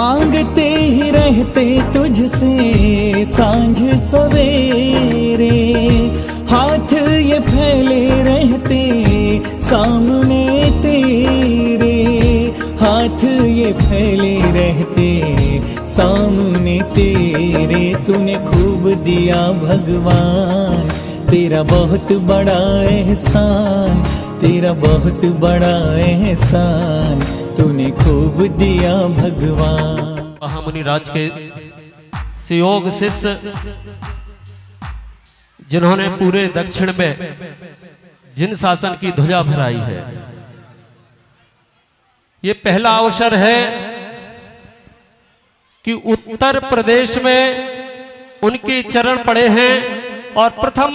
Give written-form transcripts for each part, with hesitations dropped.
मांगते ही रहते तुझसे सांझ सवेरे, हाथ ये फैले रहते सामने तेरे, हाथ ये फैले रहते सामने तेरे। तूने खूब दिया भगवान, तेरा बहुत बड़ा एहसान, तेरा बहुत बड़ा एहसान, तूने खूब दिया भगवान। महामुनि राज के सुयोग शिष्य जिन्होंने पूरे दक्षिण में जिन शासन की ध्वजा फहराई है, ये पहला अवसर है कि उत्तर प्रदेश में उनके चरण पड़े हैं और प्रथम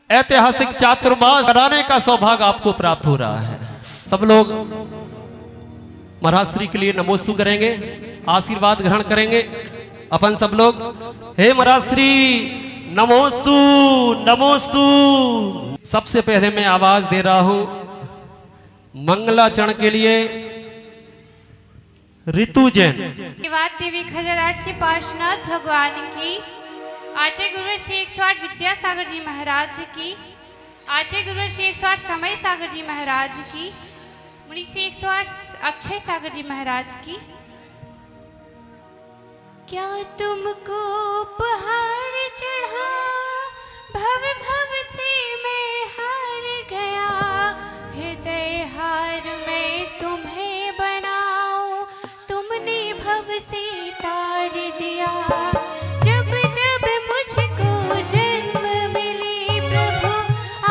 ऐतिहासिक चातुर्मास कराने का सौभाग्य आपको प्राप्त हो रहा है। सब लोग महाराज श्री के लिए नमोस्तु करेंगे, आशीर्वाद ग्रहण करेंगे। अपन सब लोग हे महाराज श्री नमोस्तु नमोस्तु। सबसे पहले मैं आवाज दे रहा हूं मंगलाचरण के लिए ऋतु जैन। देवी खजराट से पार्श्वनाथ भगवान की, आचार्य गुरुवर श्री 108 विद्यासागर जी महाराज की, आचार्य गुरुवर श्री 108 समय सागर जी महाराज की, मुनि श्री 108 अक्षय सागर जी महाराज की। क्या तुमको उपहार चढ़ा, भव भव से मैं हार गया, हृदय हार मैं तुम्हें बनाऊं, तुमने भव से तार दिया। जब जब मुझको जन्म मिले प्रभु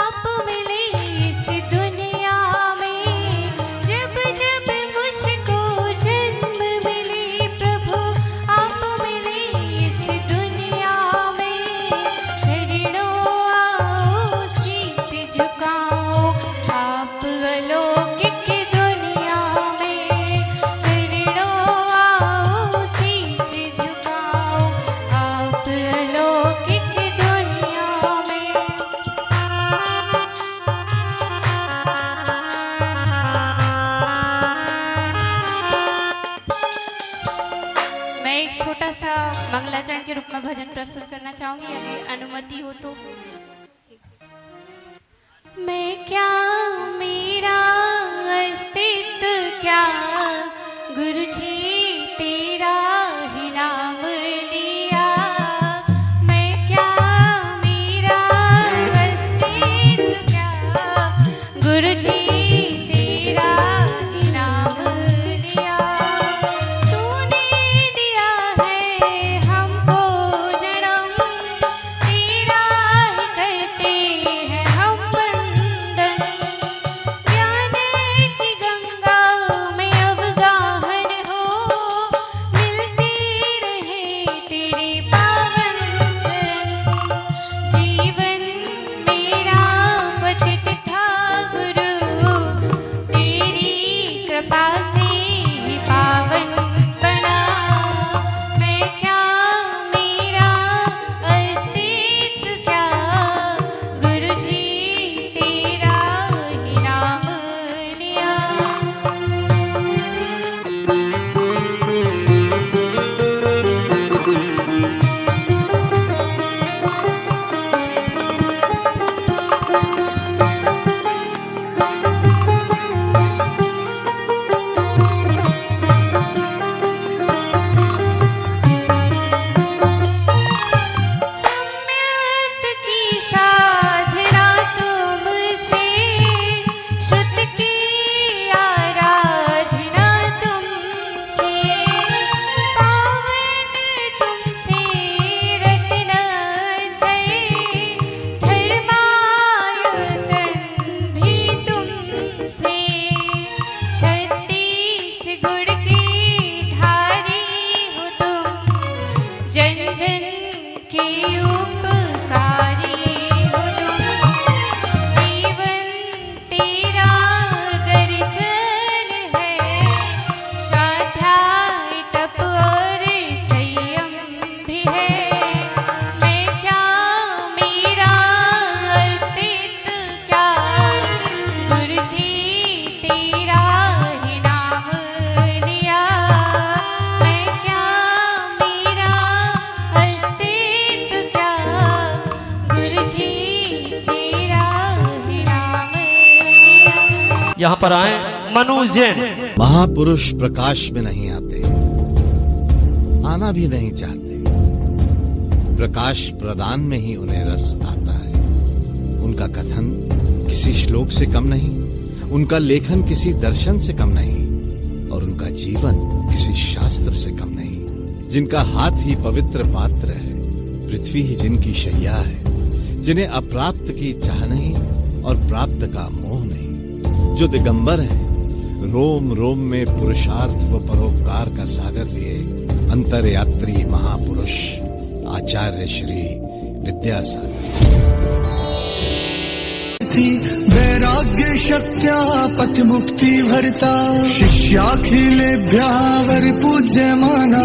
आप मिले इस दुनिया में, जब जब मुझको जन्म मिले प्रभु आप मिले इस दुनिया में। चरणों आओ शीस झुकाओ आप अलौकिक दुनिया में, चरणों आओ शीस झुकाओ आप अलौकिक दुनिया में। मैं एक छोटा सा मंगलाचरण के रूप में भजन प्रस्तुत करना चाहूंगी, यदि अनुमति हो तो। मैं क्या मेरा अस्तित्व क्या गुरु जी तेरा ही नाम लिया। मैं क्या मेरा अस्तित्व क्या गुरु जी तेरा ही नाम लिया। तूने दिया है हमको जन्म, तेरा ही यहाँ पर आए मनु जैन। महापुरुष प्रकाश में नहीं आते, आना भी नहीं चाहते, प्रकाश प्रदान में ही उन्हें रस आता है। उनका कथन किसी श्लोक से कम नहीं, उनका लेखन किसी दर्शन से कम नहीं, और उनका जीवन किसी शास्त्र से कम नहीं। जिनका हाथ ही पवित्र पात्र है, पृथ्वी ही जिनकी शैया है, जिन्हें अप्राप्त की चाह नहीं और प्राप्त का मोह नहीं, जो दिगंबर हैं, रोम रोम में पुरुषार्थ व परोपकार का सागर लिए अंतरयात्री महापुरुष आचार्य श्री विद्यासागर। वैराग्य शक्त्या पथ मुक्ति भरता, शिष्याखिलेभ्यः पूज्यमाना,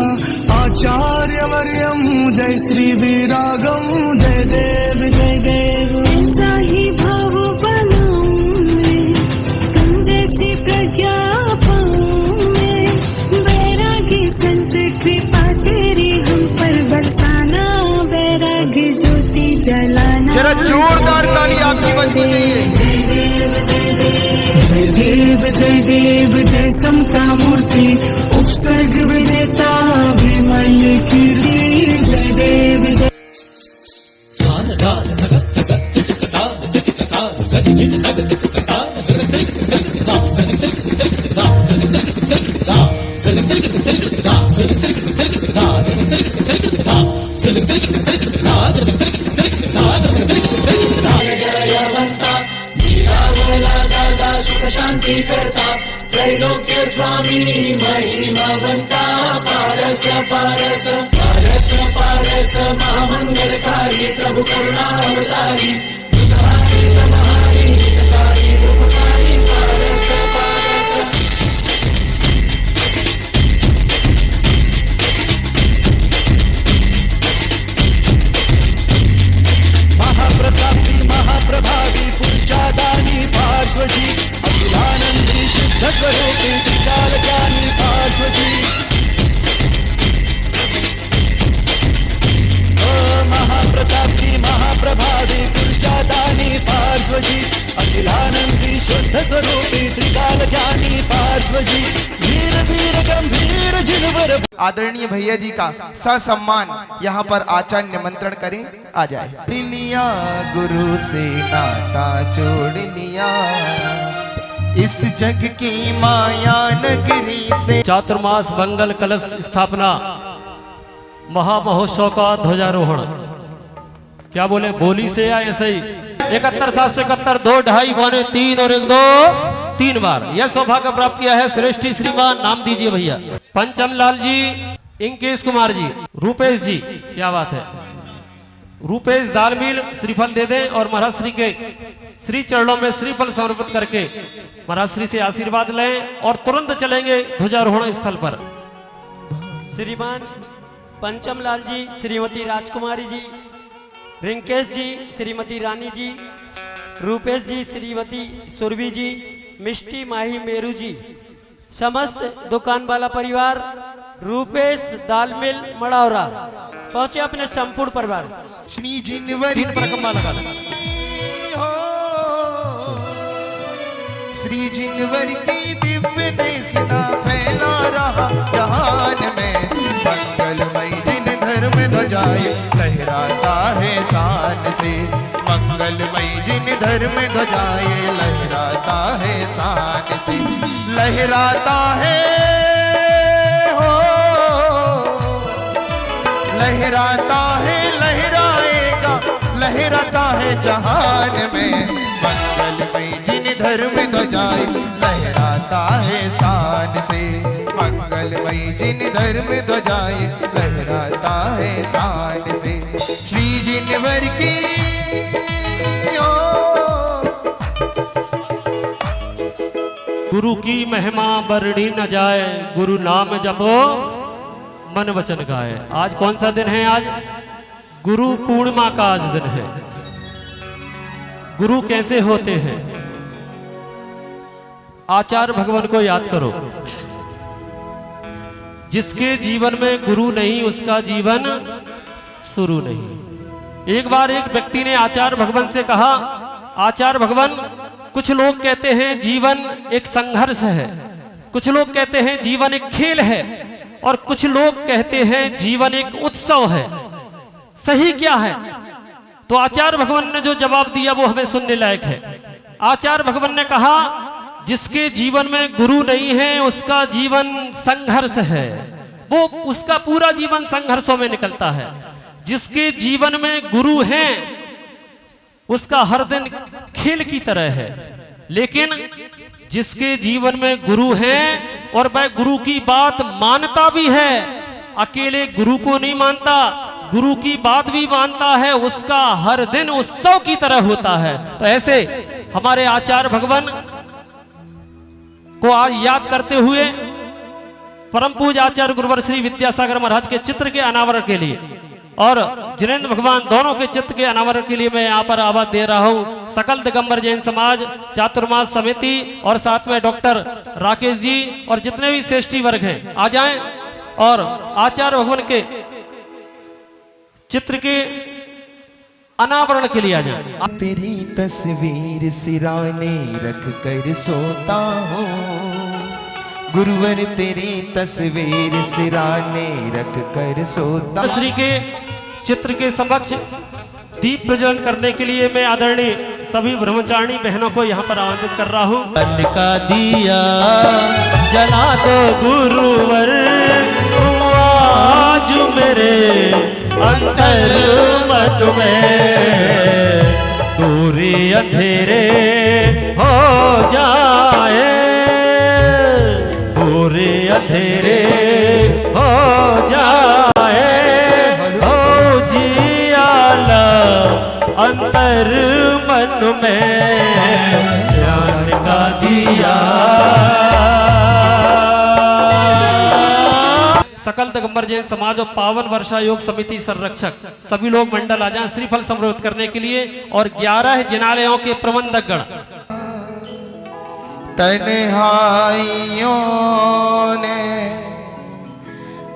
आचार्य वर्यम जय श्री विरागम, जय देव जय देव। ऐसा ही भाव बनाऊं मैं, तुम जैसी प्रज्ञा पाऊं मैं, वैरागी संत कृपा तेरी हम पर बरसाना, वैरागी ज्योति जलाना। जरा जोरदार ताली आपकी बजनी चाहिए। जय देव जय देव, जय देव जय देव, जय समता मूर्ति, उपसर्ग विजेता विमल कीर्ति, जय देव जय। शांति करता, त्रैलोक्य स्वामी महिमावंता, पारस पारस पारस पारस महामंगलकारी, प्रभु करुणा अवतारी, हितकारी ब्रह्महारी, हितकारी रूपकारी, पारस पारस। महाप्रतापी महाप्रभावी पुरुषादानी पार्श्वजी, अखिलानंदी शुद्ध स्वरूपी त्रिकालज्ञानी पार्श्वजी। महाप्रतापी महाप्रभावी पुरुषादानी पार्श्वजी, अखिलानंदी शुद्ध स्वरूपी त्रिकालज्ञानी पार्श्वजी, वीर वीर गंभीर जिनवर। आदरणीय भैया जी का ससम्मान यहाँ पर आचार्य निमंत्रण करें, आ जाए। लिया गुरु से नाता जोड़ लिया, इस जग की माया नगरी से। चातुर्मास मंगल कलश स्थापना महामहोत्सव का ध्वजारोहण, क्या बोले बोली से या ऐसे ही 71 7 से 71 2 2.5 पौने 3 और 1 2 3 बार यह सौभाग्य प्राप्त किया है श्रेष्ठी श्रीमान। नाम दीजिए भैया। पंचम लाल जी, इंकेश कुमार जी, रूपेश जी, क्या बात है। रूपेश दालमील श्रीफल दे दें और महाराज श्री के श्री चरणों में श्रीफल समर्पित करके महाराज श्री से आशीर्वाद लें और तुरंत चलेंगे ध्वजारोहण स्थल पर। श्रीमान पंचम लाल जी, श्रीमती राजकुमारी जी, रिंकेश जी, श्रीमती रानी जी, रूपेश जी, श्रीमती सुरभि जी, मिष्टी माही मेरू जी, समस्त दुकान वाला परिवार, रूपेश दालमिल मड़ौरा पहुंचे अपने संपूर्ण परिवार। श्री जिनवरी श्री जिनवर की दिव्य देशना फैला रहा जहान में, मंगलमय जिन धर्म ध्वजाएं लहराता है शान से, मंगलमय जिन धर्म ध्वजाएं लहराता है शान से, लहराता है हो, लहराता है लहराएगा, लहराता है जहान में, मंगलमय जिन धर्म ध्वजाएं लहराता है शान से, मंगलमय जिन धर्म ध्वजाएं लहराता है शान से। श्री जिनवर की गुरु की महिमा बरड़ी न जाए, गुरु नाम जपो मन वचन गाए। आज कौन सा दिन है? आज गुरु पूर्णिमा का आज दिन है। गुरु कैसे होते हैं? आचार्य भगवान को याद करो। जिसके जीवन में गुरु नहीं उसका जीवन शुरू नहीं। एक बार एक व्यक्ति ने आचार्य भगवान से कहा, आचार्य भगवान कुछ लोग कहते हैं जीवन एक संघर्ष है, कुछ लोग कहते हैं जीवन एक खेल है, और कुछ लोग कहते हैं जीवन एक उत्सव है। सही क्या है? तो आचार्य भगवान ने जो जवाब दिया वो हमें सुनने लायक है। आचार्य भगवान ने कहा जिसके जीवन में गुरु नहीं है उसका जीवन संघर्ष है, वो उसका पूरा जीवन संघर्षों में निकलता है। जिसके जीवन में गुरु हैं उसका हर दिन खेल की तरह है। लेकिन जिसके जीवन में गुरु हैं और वह गुरु की बात मानता भी है, अकेले गुरु को नहीं मानता, गुरु की बात भी मानता है, उसका हर दिन उत्सव की तरह होता है। तो ऐसे हमारे आचार्य भगवान को आज याद करते हुए परम पूज्य आचार्य गुरुवर श्री विद्यासागर महाराज के चित्र के अनावरण के लिए और जिनेंद्र भगवान दोनों के चित्र के अनावरण के लिए मैं यहाँ पर आवाज दे रहा हूँ। सकल दिगंबर जैन समाज चातुर्मास समिति और साथ में डॉक्टर राकेश जी और जितने भी श्रेष्ठी वर्ग हैं आ जाएं और आचार्य भगवान के चित्र के अनावरण के लिए आ जाए। तेरी तस्वीर सिराने रख कर सोता हूँ, गुरुवर तेरी तस्वीर सिराने रख कर सोता। श्री के चित्र के समक्ष दीप प्रज्वलन करने के लिए मैं आदरणीय सभी ब्रह्मचारिणी बहनों को यहाँ पर आमंत्रित कर रहा हूँ। बल का दिया जला दो गुरुवर, आज मेरे अंतर मन में दूरी अंधेरे हो जाए, दूरी अंधेरे हो जाए, हो जियाला अंतर मन में ज्ञान का दिया। सकल दिगंबर जैन समाज और पावन वर्षा योग समिति संरक्षक सभी लोग मंडल आ जाएं श्रीफल समृद्ध करने के लिए और 11 जिनालयों के प्रबंधक गण। तन्हाइयों ने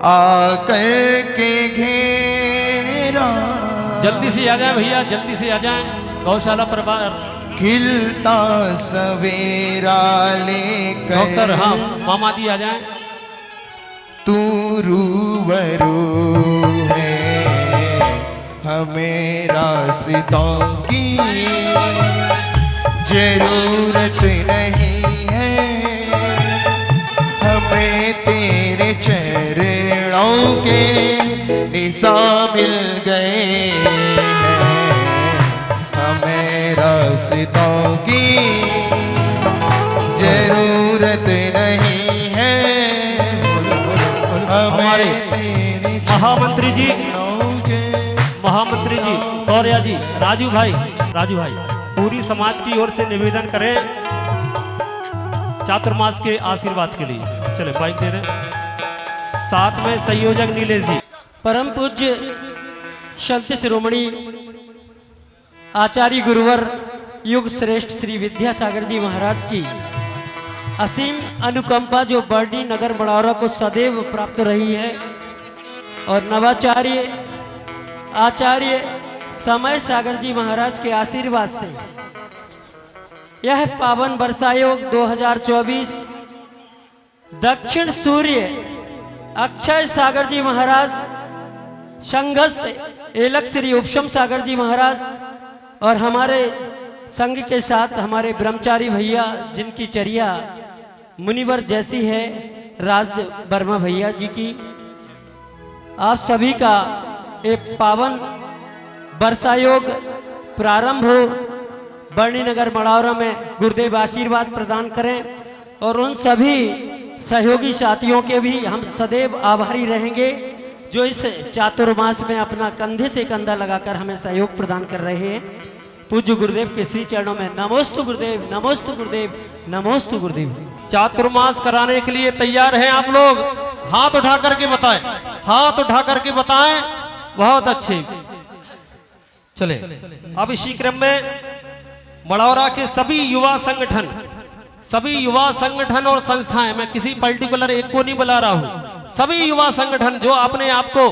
आकर के घेरा, जल्दी से आ जाए भैया, जल्दी से आ जाए। गौशाला परिवार खिलता सवेरा लेकर, डॉक्टर हाँ मामा जी आ जाए। तू रूबरू है हमें रास्तों की जरूरत नहीं है, हमें तेरे चरणों के निशान मिल गए हैं, हमें रास्तों की जरूरत नहीं है, हमारे महामंत्री जी सौर्या जी, राजू भाई पूरी समाज की ओर से निवेदन करें चातुर्मास के आशीर्वाद के लिए। चले बाइक दे रहे, साथ में संयोजक नीलेश जी। परम पूज्य संत शिरोमणि आचार्य गुरुवर युग श्रेष्ठ श्री विद्यासागर जी महाराज की असीम अनुकंपा जो बरडी नगर बड़ौरा को सदैव प्राप्त रही है और नवाचार्य आचार्य समय सागर जी महाराज के आशीर्वाद से यह पावन वर्षायोग 2024 दक्षिण सूर्य अक्षय सागर जी महाराज संघस्थ एलक श्री उपशम सागर जी महाराज और हमारे संघ के साथ हमारे ब्रह्मचारी भैया जिनकी चर्या मुनिवर जैसी है राज वर्मा भैया जी की, आप सभी का एक पावन वर्षायोग प्रारंभ हो। बरनी नगर मड़ौरा में गुरुदेव आशीर्वाद प्रदान करें और उन सभी सहयोगी साथियों के भी हम सदैव आभारी रहेंगे जो इस चातुर्मास में अपना कंधे से कंधा लगाकर हमें सहयोग प्रदान कर रहे हैं। पूज्य गुरुदेव के श्री चरणों में नमोस्तु गुरुदेव, नमोस्तु गुरुदेव, नमोस्तु गुरुदेव। चातुर्मास कराने के लिए तैयार हैं आप लोग? हाथ उठा करके बताएं, हाथ उठा करके बताएं। बहुत अच्छे। चले अब इसी क्रम में मड़ौरा के सभी युवा संगठन और संस्थाएं, मैं किसी पर्टिकुलर एक को नहीं बुला रहा हूं, सभी युवा संगठन जो अपने आप को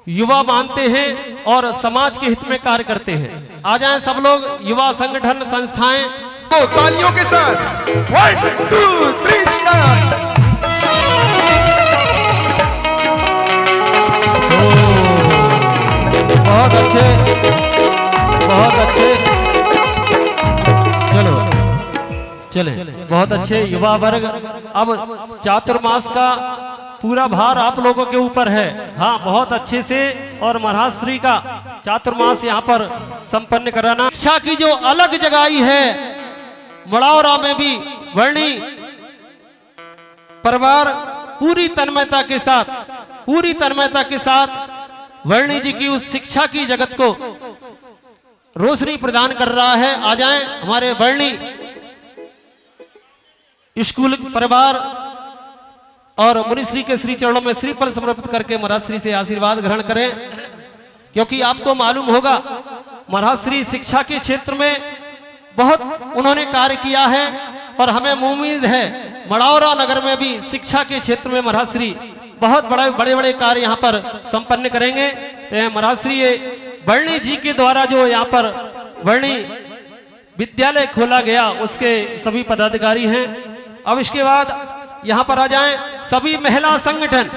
युवा मानते हैं और समाज के हित में कार्य करते हैं, आ जाएं सब लोग। युवा संगठन संस्थाएं तो तालियों के साथ 1 2 3 स्टार्ट। बहुत अच्छे, बहुत अच्छे। चलो चले, बहुत अच्छे युवा वर्ग। अब चातुर्मास का पूरा भार आप लोगों के ऊपर है। हाँ, बहुत अच्छे से और महाराज श्री का चातुर्मास यहाँ पर संपन्न कराना। शिक्षा की जो अलग जगाई है, मड़ावरा में भी वर्णी परिवार पूरी तन्मयता के साथ वर्णी जी की उस शिक्षा की जगत को रोशनी प्रदान कर रहा है। आ जाएं हमारे वर्णी स्कूल परिवार और मुनिश्री के श्री चरणों में श्रीफल समर्पित करके महाराज श्री से आशीर्वाद ग्रहण करें। क्योंकि आपको मालूम होगा महाराज श्री शिक्षा के क्षेत्र में बहुत उन्होंने कार्य किया है और हमें उम्मीद है मड़ावरा नगर में भी शिक्षा के क्षेत्र में महाराज श्री बहुत बड़े बड़े कार्य यहाँ पर संपन्न करेंगे। तो महाराज श्री वर्णी जी के द्वारा जो यहाँ पर वर्णी विद्यालय खोला गया उसके सभी पदाधिकारी हैं। अब इसके बाद यहाँ पर आ जाएं सभी महिला संगठन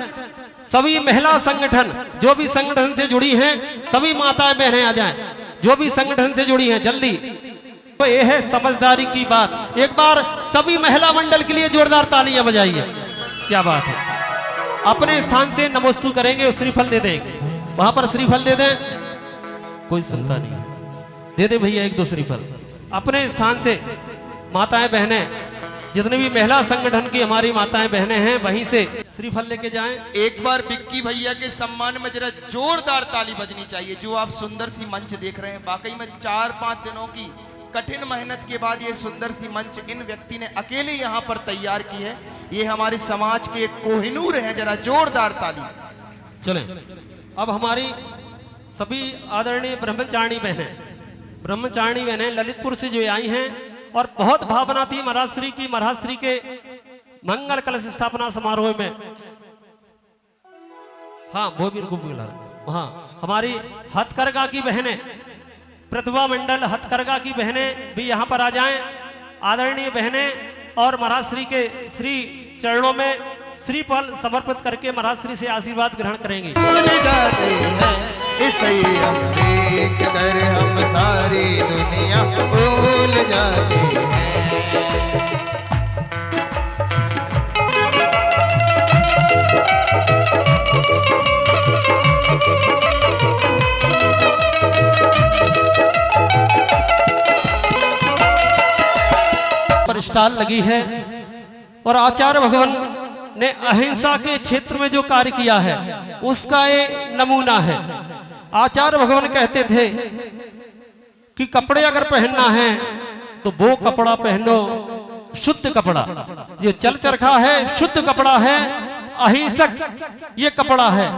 जो भी संगठन से जुड़ी हैं, सभी माताएं बहनें आ जाएं जो भी संगठन से जुड़ी हैं जल्दी। तो ये है समझदारी की बात। एक बार सभी महिला मंडल के लिए जोरदार तालियां बजाइए। क्या बात है। अपने स्थान से नमोस्तु करेंगे और श्रीफल दे देंगे। वहां पर श्रीफल दे दें, कोई सुनता नहीं, दे दे भैया 1-2 श्रीफल। अपने स्थान से माताएं बहनें, जितने भी महिला संगठन की हमारी माताएं बहनें हैं, वहीं से श्रीफल लेके जाएं। एक बार बिक्की भैया के सम्मान में जरा जोरदार ताली बजनी चाहिए। जो आप सुंदर सी मंच देख रहे हैं, वाकई में 4-5 दिनों की कठिन मेहनत के बाद ये सुंदर सी मंच इन व्यक्ति ने अकेले यहाँ पर तैयार की है। ये हमारे समाज के एक कोहिनूर हैं। जरा जोरदार ताली। चलें अब हमारी सभी आदरणीय ब्रह्मचारिणी बहनें ललितपुर से जो आई हैं और बहुत भावना थी महाराज श्री के मंगल कलश स्थापना समारोह में। हाँ, वो भी हाँ, हमारी हथकरघा की बहनें, प्रतिभा मंडल हथकरघा की बहनें भी यहाँ पर आ जाएं। आदरणीय बहनें और महाराज श्री के श्री चरणों में श्रीफल समर्पित करके महाराज श्री से आशीर्वाद ग्रहण करेंगे। जाते हैं इसे हम देख कर हम सारी दुनिया भूल जाते हैं। पर स्टाल लगी है और आचार्य भगवान ने अहिंसा के क्षेत्र में जो कार्य किया है उसका ये नमूना है। आचार्य भगवान कहते थे कि कपड़े अगर पहनना है तो वो कपड़ा पहनो शुद्ध कपड़ा, जो चल चरखा है शुद्ध कपड़ा है, अहिंसक ये कपड़ा है।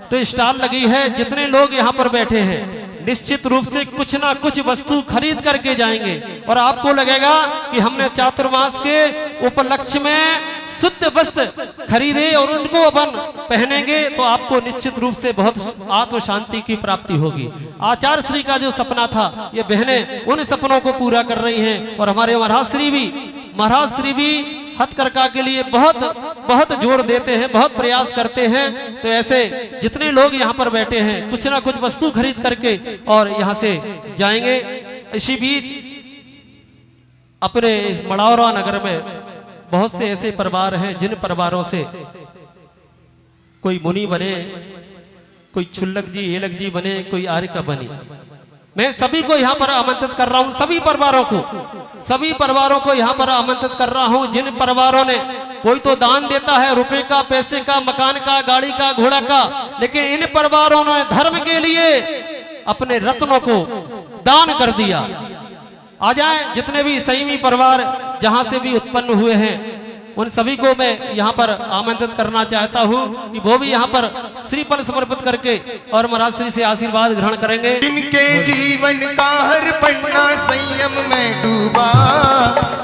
तो स्टाल लगी है, जितने लोग यहाँ पर बैठे हैं निश्चित रूप से कुछ ना कुछ वस्तु खरीद करके जाएंगे और आपको लगेगा कि हमने चातुर्मास के उपलक्ष्य में शुद्ध वस्त्र खरीदे और उनको अपन पहनेंगे तो आपको निश्चित रूप से बहुत आत्म शांति की प्राप्ति होगी। आचार्य श्री का जो सपना था, ये बहनें उन सपनों को पूरा कर रही हैं और हमारे महाराज श्री भी हथकरघा के लिए बहुत जोर देते हैं, बहुत प्रयास करते हैं। तो ऐसे जितने लोग यहाँ पर बैठे हैं कुछ ना कुछ वस्तु खरीद करके और यहाँ से जाएंगे। इसी बीच अपने इस मड़ावरा नगर में बहुत से ऐसे परिवार हैं जिन परिवारों से कोई मुनि बने, कोई छुल्लक जी हेलक जी बने, कोई आर्य का बने। मैं सभी को यहाँ पर आमंत्रित कर रहा हूँ, सभी परिवारों को यहाँ पर आमंत्रित कर रहा हूँ। जिन परिवारों ने, कोई तो दान देता है रुपए का, पैसे का, मकान का, गाड़ी का, घोड़ा का, लेकिन इन परिवारों ने धर्म के लिए अपने रत्नों को दान कर दिया। आ जाए जितने भी संयमी परिवार जहां से भी उत्पन्न हुए हैं उन सभी को मैं यहाँ पर आमंत्रित करना चाहता हूँ कि वो भी यहाँ पर श्रीफल समर्पित करके और महाराज श्री से आशीर्वाद ग्रहण करेंगे। इनके जीवन का हर पन्ना संयम में डूबा,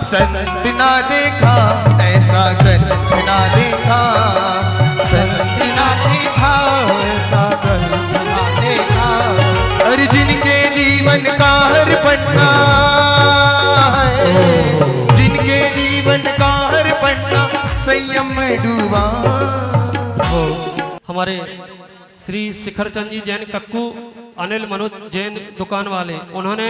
संत ना देखा ऐसा ग्रंथ ना देखा, संत ना देखा ऐसा ग्रंथ ना देखा। और जिनके जीवन का हर पन्ना है संयम में डूबा। हमारे श्री शिखर चंद जी जैन कक्कू, अनिल मनोज जैन दुकान वाले, उन्होंने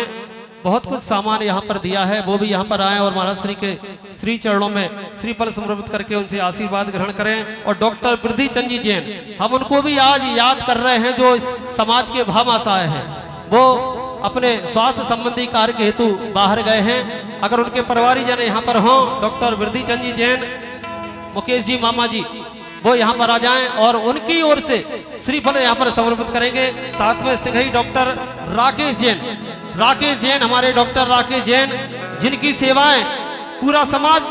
बहुत कुछ सामान यहाँ पर दिया है। वो भी यहाँ पर आए और महाराज श्री के श्री चरणों में श्रीफल समर्पित करके उनसे आशीर्वाद ग्रहण करें। और डॉक्टर वृद्धि चंद जी जैन, हम उनको भी आज याद कर रहे हैं जो इस समाज के भामाशाह हैं। वो अपने स्वास्थ्य संबंधी कार्य के हेतु बाहर गए हैं। अगर उनके परिवारीजन यहाँ पर हों, डॉक्टर वृद्धि चंद जी जैन, मुकेश जी मामा जी, वो यहाँ पर आ जाएं और उनकी ओर से श्रीफल यहाँ पर समर्पित करेंगे। साथ में सिंघई डॉक्टर राकेश जैन, हमारे डॉक्टर राकेश जैन, जिनकी सेवाएं पूरा समाज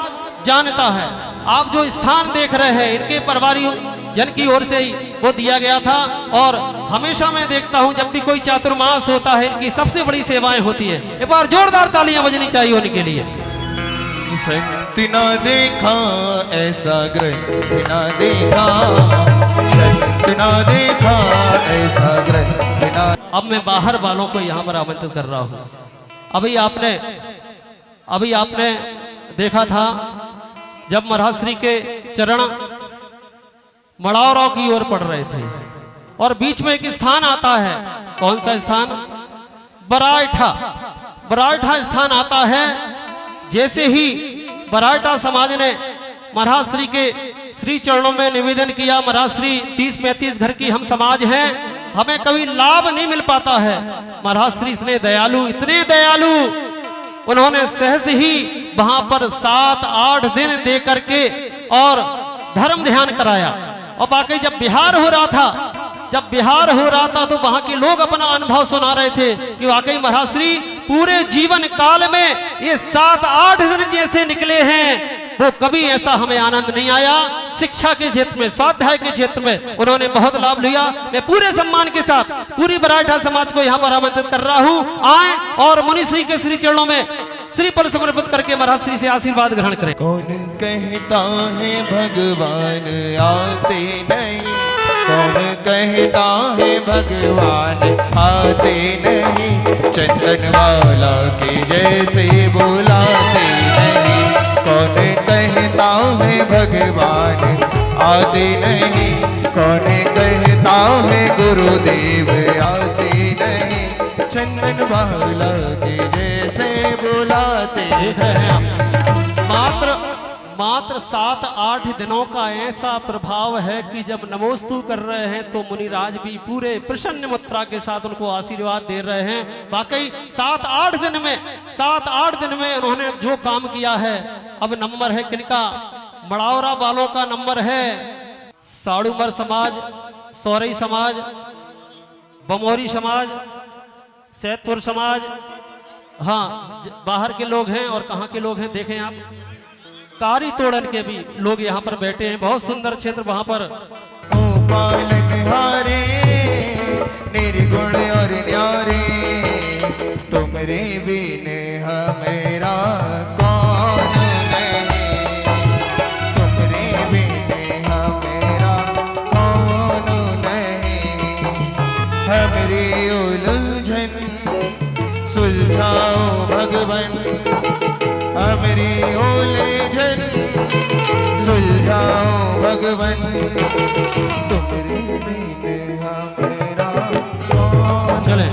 जानता है। आप जो स्थान देख रहे हैं, इनके परिवारी जन की ओर से ही वो दिया गया था। और हमेशा मैं देखता हूं जब भी कोई चातुर्मास होता है, इनकी सबसे बड़ी सेवाएं होती है। एक बार जोरदार तालियां बजनी चाहिए उनके लिए। शक्ति न देखा ऐसा ग्रंथ न देखा, शक्ति न देखा ऐसा ग्रंथ न। अब मैं बाहर वालों को यहाँ पर आमंत्रित कर रहा हूँ। अभी आपने देखा था जब महाराज श्री के चरण मड़ावराव की ओर पड़ रहे थे और बीच में एक स्थान आता है। कौन सा स्थान? बराइठा स्थान आता है। जैसे ही बराइठा समाज ने महाराज श्री के श्री चरणों में निवेदन किया, महाराज श्री 30-35 घर की हम समाज हैं, हमें कभी लाभ नहीं मिल पाता है। महाराज श्री इतने दयालु, उन्होंने सहज ही वहां पर 7-8 दिन दे करके और धर्म ध्यान कराया। और बाकी जब बिहार हो रहा था तो वहां के लोग अपना अनुभव सुना रहे थे कि वाकई महाराज श्री पूरे जीवन काल में ये 7-8 दिन जैसे निकले हैं, वो कभी ऐसा हमें आनंद नहीं आया। शिक्षा के क्षेत्र में, स्वाध्याय के क्षेत्र में उन्होंने बहुत लाभ लिया। मैं पूरे सम्मान के साथ पूरी बराइठा समाज को यहाँ पर आमंत्रित कर रहा हूँ, आए और मुनि श्री के श्री चरणों में श्रीफल समर्पित करके महाराज श्री से आशीर्वाद ग्रहण करें। कौन कहता है भगवान आते नहीं, कौन कहता है भगवान आते नहीं, चंदन वाला के जैसे बुलाते नहीं। कौन कहता है भगवान आते नहीं, कौन कहता है गुरुदेव आते नहीं, चंदन वाला के जैसे बुलाते हैं। मात्र 7-8 दिनों का ऐसा प्रभाव है कि जब नमोस्तु कर रहे हैं तो मुनिराज भी पूरे प्रसन्न मुद्रा के साथ उनको आशीर्वाद दे रहे हैं। वाकई 7-8 दिन में उन्होंने जो काम किया है। अब नंबर है किनका? मड़ावरा वालों का नंबर है। साड़ूमर समाज, सौरई समाज, बमोरी समाज, सैदपुर समाज, हाँ बाहर के लोग हैं। और कहाँ के लोग हैं देखें आप, कारी तोड़न के भी लोग यहाँ पर बैठे हैं। बहुत सुंदर क्षेत्र वहां पर। पालनहारे निर्गुण और न्यारे, तुमरे बिन हमेरा कौन नहीं, तुमरे बिन हमेरा कौन नहीं। हमरी उलझन सुलझाओ भगवन, हमरी उलझन सुलझाओ भगवन, तुमरे बिन हमेरा कौन। चले,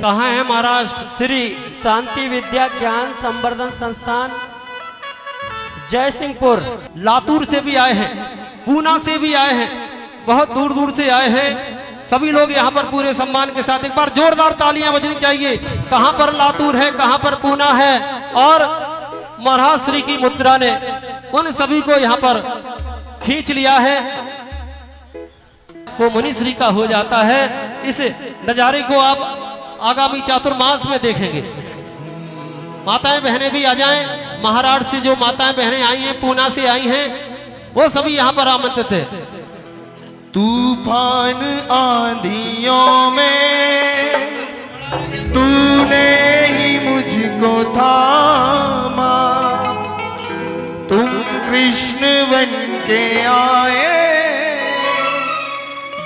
कहाँ है महाराष्ट्र? श्री शांति विद्या ज्ञान संवर्धन संस्थान जयसिंहपुर। लातूर से भी आए हैं, पूना से भी आए हैं, बहुत दूर दूर से आए हैं। सभी लोग यहाँ पर पूरे सम्मान के साथ एक बार जोरदार तालियां बजनी चाहिए। कहाँ पर लातूर है, कहाँ पर पूना है। और महाराज श्री की मुद्रा ने उन सभी को यहाँ पर खींच लिया है, वो मुनि श्री का हो जाता है। इस नजारे को आप आगामी चातुर्मास में देखेंगे। माताएं बहनें भी आ जाएं। महाराष्ट्र से जो माताएं बहनें आई हैं, पूना से आई हैं, वो सभी यहाँ पर आमंत्रित है। तूफान आंधियों में तूने ही मुझको थामा, तुम कृष्ण बन के आए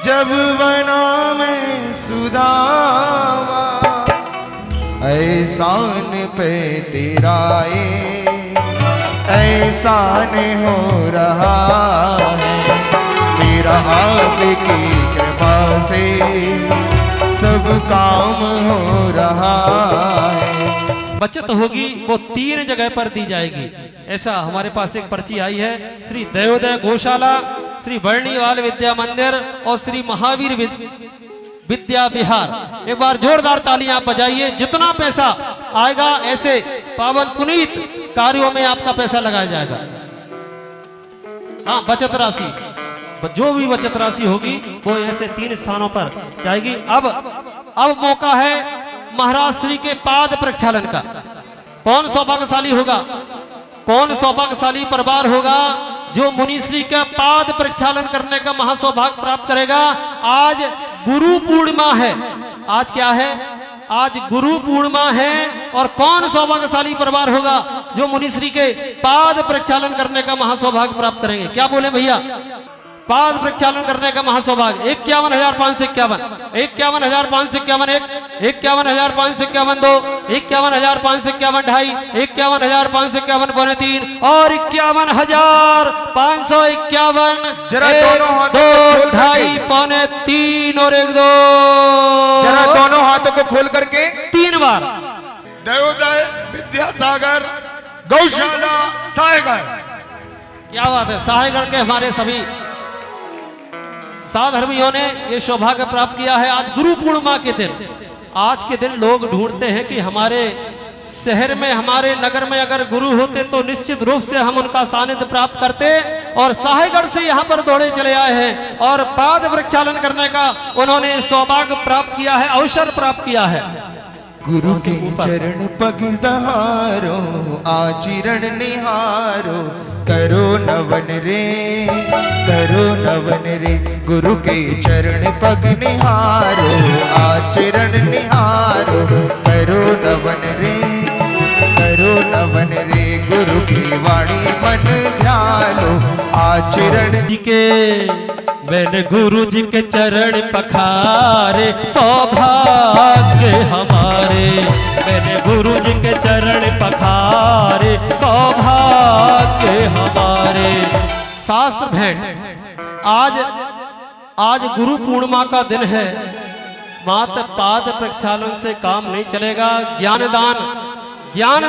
जब बना मैं सुदामा। एहसान पे तेरा एहसान एहसान हो रहा है, मेरा आपकी कृपा से सब काम हो रहा है। बचत होगी वो 3 जगह पर दी जाएगी। ऐसा हमारे पास एक पर्ची आई है। श्री दयोदय गौशाला, श्री वर्णीवाल विद्या मंदिर और श्री महावीर विद्या विहार। एक बार जोरदार तालियां बजाइए। जितना पैसा आएगा ऐसे पावन पुनीत कार्यों में आपका पैसा लगाया जाएगा। हाँ, बचत राशि, जो भी बचत राशि होगी वो ऐसे 3 स्थानों पर जाएगी। अब मौका है महाराज श्री के पाद प्रक्षालन का। कौन सौभाग्यशाली होगा, कौन सौभाग्यशाली परिवार होगा जो मुनिश्री का पाद प्रक्षालन करने का महासौभाग्य प्राप्त करेगा। आज गुरु पूर्णिमा है। आज क्या है? आज गुरु पूर्णिमा है। और कौन सौभाग्यशाली परिवार होगा जो मुनिश्री के पाद प्रक्षालन करने का महासौभाग्य प्राप्त करेंगे? क्या बोले भैया? पाद प्रक्षालन करने का महासौभाग्य। 51,551, 51,551 1, 51,551 2, 51,551 2.5, 51,551 पौने 3 और 51,551। जरा दोनों हाथों 2, 2.5 पौने 3 और 1 2। जरा दोनों हाथों को खोल करके 3 बार। दयोदय विद्यासागर गौशाला साहेगढ़। क्या बात है। साहेगढ़ के हमारे सभी साधर्मियों ने ये सौभाग्य प्राप्त किया है। आज गुरु पूर्णिमा के दिन, आज के दिन लोग ढूंढते हैं कि हमारे शहर में, हमारे नगर में अगर गुरु होते तो निश्चित रूप से हम उनका सानिध्य प्राप्त करते। और साहेगढ़ से यहाँ पर दौड़े चले आए हैं और पाद प्रक्षालन करने का उन्होंने सौभाग्य प्राप्त किया है, अवसर प्राप्त किया है। गुरु के चरण पग दहारो, आचरण निहारो, करो नवन रे, करो नवन रे। गुरु के चरण पग निहारो, आचरण निहारो, करो नवन रे, करो नवन रे। गुरु की वाणी मन ध्यालो, आचरण जी के मैंने गुरु जी के चरण पखारे, सौभाग्य हमारे। मैंने गुरु जी के चरण पखारे, सौभाग्य हमारे। शास्त्र भेंट। आज गुरु पूर्णिमा का दिन है। मात्र पाद प्रक्षालन से काम नहीं चलेगा। ज्ञान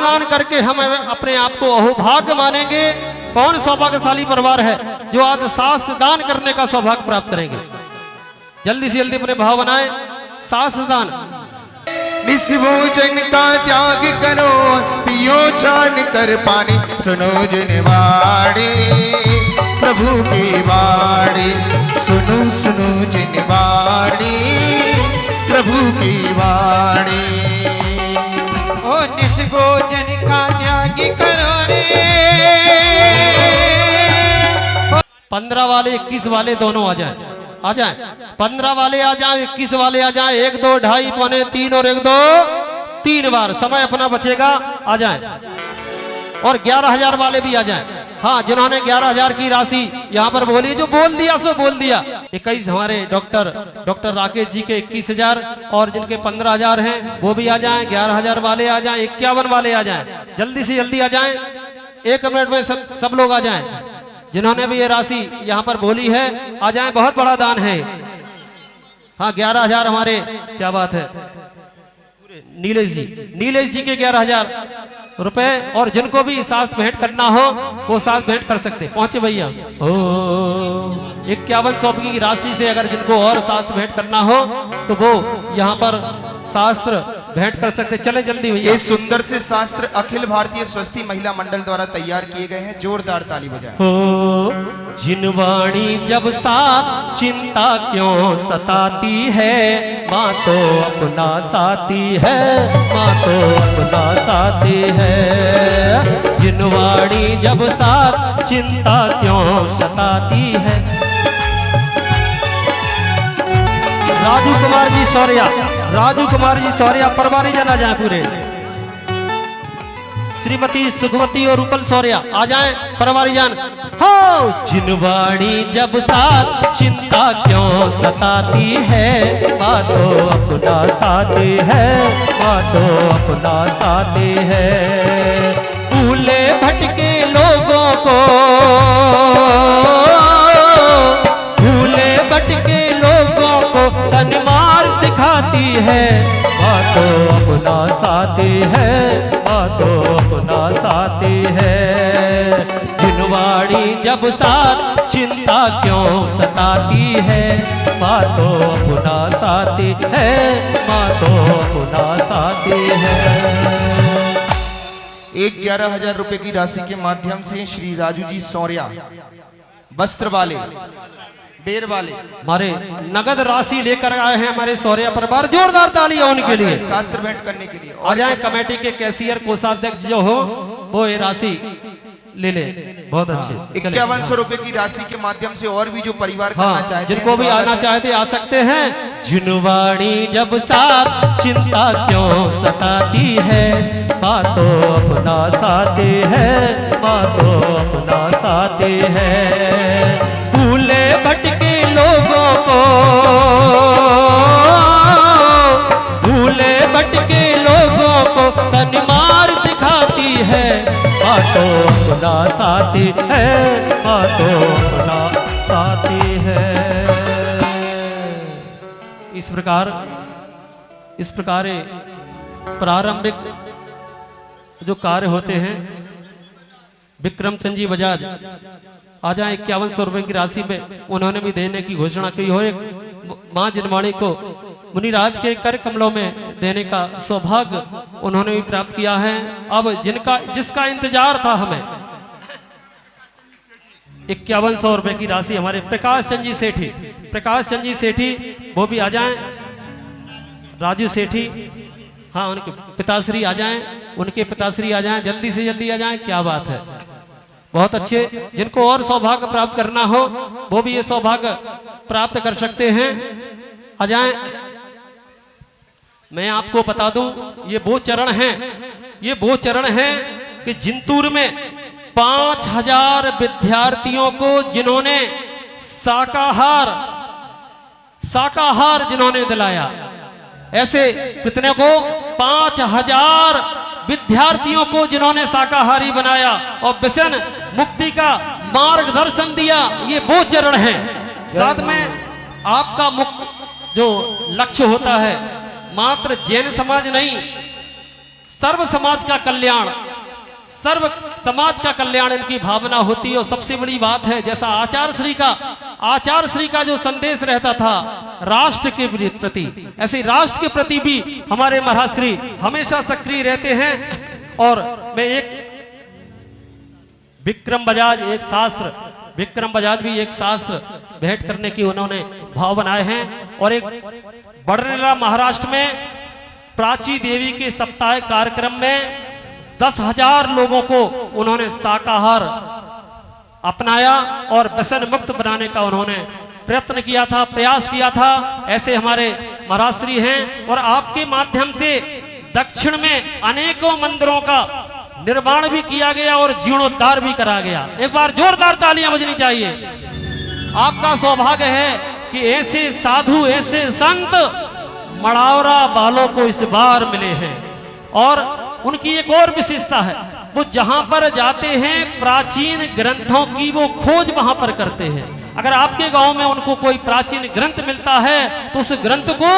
दान करके हम अपने आप को अहोभाग्य मानेंगे। कौन सौभाग्यशाली परिवार है जो आज शास्त्र दान करने का सौभाग्य प्राप्त करेंगे? जल्दी से जल्दी अपने भाव बनाए। शास्त्र दान। निस्भोजन का त्याग करो, पियो छान कर पानी, सुनो जिनवाणी प्रभु की वाणी, सुनो सुनो जिनवाणी प्रभु की वाणी। ओ निस्भोजन का त्याग करो रे। 15 वाले 21 वाले दोनों आ जाएं, आ जाएं। 15 वाले आ जाएं, 21 वाले आ जाएं। 1 2 2.5 पौने 3 और 1 2 3 बार। समय अपना बचेगा, आ जाएं। और 11,000 वाले भी आ जाएं। हाँ, जिन्होंने 11,000 की राशि यहाँ पर बोली, जो बोल दिया सो बोल दिया। 21 हमारे डॉक्टर राकेश जी के 21,000 और जिनके 15,000 हैं वो भी आ जाएं। 11,000 वाले आ जाएं। 51 वाले आ जाएं। जल्दी से जल्दी आ जाएं। 1 मिनट में सब लोग आ जाएं। जिन्होंने भी ये राशि यहाँ पर बोली है आ जाएं। बहुत बड़ा दान है। हाँ, 11,000 हमारे, क्या बात है, नीलेश जी के 11,000 रुपए। और जिनको भी साथ भेंट करना हो वो साथ भेंट कर सकते। पहुंचे भैया। ओ 5100 की राशि से अगर जिनको और शास्त्र भेंट करना हो तो वो यहाँ पर शास्त्र भेंट कर सकते। चले जल्दी भैया। ये सुंदर से शास्त्र अखिल भारतीय स्वस्ति महिला मंडल द्वारा तैयार किए गए हैं। जोरदार ताली बजाएं। हो जिनवाणी जब साथ चिंता क्यों सताती है, माँ तो अपना साथी है, माँ तो अपना साथी है। जिनवाणी जब साथ चिंता क्यों सताती है। राजू कुमार जी सौर्या परवारी जन आ जाए पूरे। श्रीमती सुखमती और रूपल सौर्या आ जाएं। परवारी जान। हो जिनवाणी जब साथ चिंता क्यों सताती है, माँ तो अपना साथी है, माँ तो अपना साथी है। भूले भटके लोगों को है। जिनवाणी जब साथ चिंता क्यों सताती है, माँ तो अपना साथी है, माँ तो अपना साथी है। 11,000 रुपए की राशि के माध्यम से श्री राजू जी सौर्या, वस्त्र वाले, बेर वाले, हमारे नगद राशि लेकर आए हैं हमारे सौर्या परिवार। जोरदार तालियां उनके लिए। शास्त्र भेंट करने के लिए। आ जाए कमेटी के कैशियर कोषाध्यक्ष जो हो वो ये राशि ले ले। बहुत अच्छे। 5100 रुपए की राशि के माध्यम से और भी जो परिवार करना हाँ, चाहते हैं, जिनको भी आना चाहते आ सकते हैं। जिनवाणी जब साथ चिंता क्यों सताती है, माँ तो अपना साथी है, माँ तो अपना साथी है। भूले भटके लोगों को, भूले भटके लोगों को सन्मार्ग दिखाती है, माँ तो अपना साथी है, माँ तो अपना साथी है। इस प्रकार प्रारंभिक जो कार्य होते हैं, विक्रम चंद जी बजाज आ जाए 5100 रुपए की राशि में उन्होंने भी देने की घोषणा की हो। एक माँ जिनवाणी को मुनिराज के कर कमलों में देने का सौभाग्य उन्होंने भी प्राप्त किया है। अब जिसका इंतजार था हमें, 5100 रुपए की राशि हमारे प्रकाश चंद जी सेठी, प्रकाश चंद जी सेठी वो भी आ जाएं। राजू सेठी, हाँ उनके पिताश्री आ जाएं, उनके पिताश्री आ जाएं, जल्दी से जल्दी आ जाएं। क्या बात है, बहुत अच्छे। जिनको और सौभाग्य प्राप्त करना हो वो भी ये सौभाग्य प्राप्त कर सकते हैं, आ जाएं। मैं आपको बता दूं, ये वो चरण हैं, ये वो चरण हैं कि जिंतूर में 5000 विद्यार्थियों को जिन्होंने शाकाहार जिन्होंने दिलाया, ऐसे कितने को 5000 विद्यार्थियों को जिन्होंने शाकाहारी बनाया और व्यसन मुक्ति का मार्गदर्शन दिया, ये वो चरण हैं। साथ में आपका मुख्य जो लक्ष्य होता है, मात्र जैन समाज नहीं, सर्व समाज का कल्याण, सर्व समाज का कल्याण इनकी भावना होती है। और सबसे बड़ी बात है, जैसा आचार्य श्री का जो संदेश रहता था राष्ट्र के प्रति, ऐसे राष्ट्र के प्रति भी हमारे महाराज श्री हमेशा सक्रिय रहते हैं। और मैं एक विक्रम बजाज भी एक शास्त्र भेंट करने की उन्होंने भाव बनाए हैं। और एक बड़नेरा महाराष्ट्र में प्राची देवी के सप्ताह कार्यक्रम में 10,000 लोगों को उन्होंने शाकाहार अपनाया और व्यसन मुक्त बनाने का उन्होंने प्रयत्न किया था, प्रयास किया था। ऐसे हमारे महाराज श्री हैं। और आपके माध्यम से दक्षिण में अनेकों मंदिरों का निर्माण भी किया गया और जीर्णोद्धार भी करा गया। एक बार जोरदार तालियां बजनी चाहिए। आपका सौभाग्य है कि ऐसे साधु, ऐसे संत मड़ावरा वालों को इस बार मिले हैं। और उनकी एक और विशेषता है, वो जहां पर जाते हैं प्राचीन ग्रंथों की वो खोज वहां पर करते हैं। अगर आपके गांव में उनको कोई प्राचीन ग्रंथ मिलता है तो उस ग्रंथ को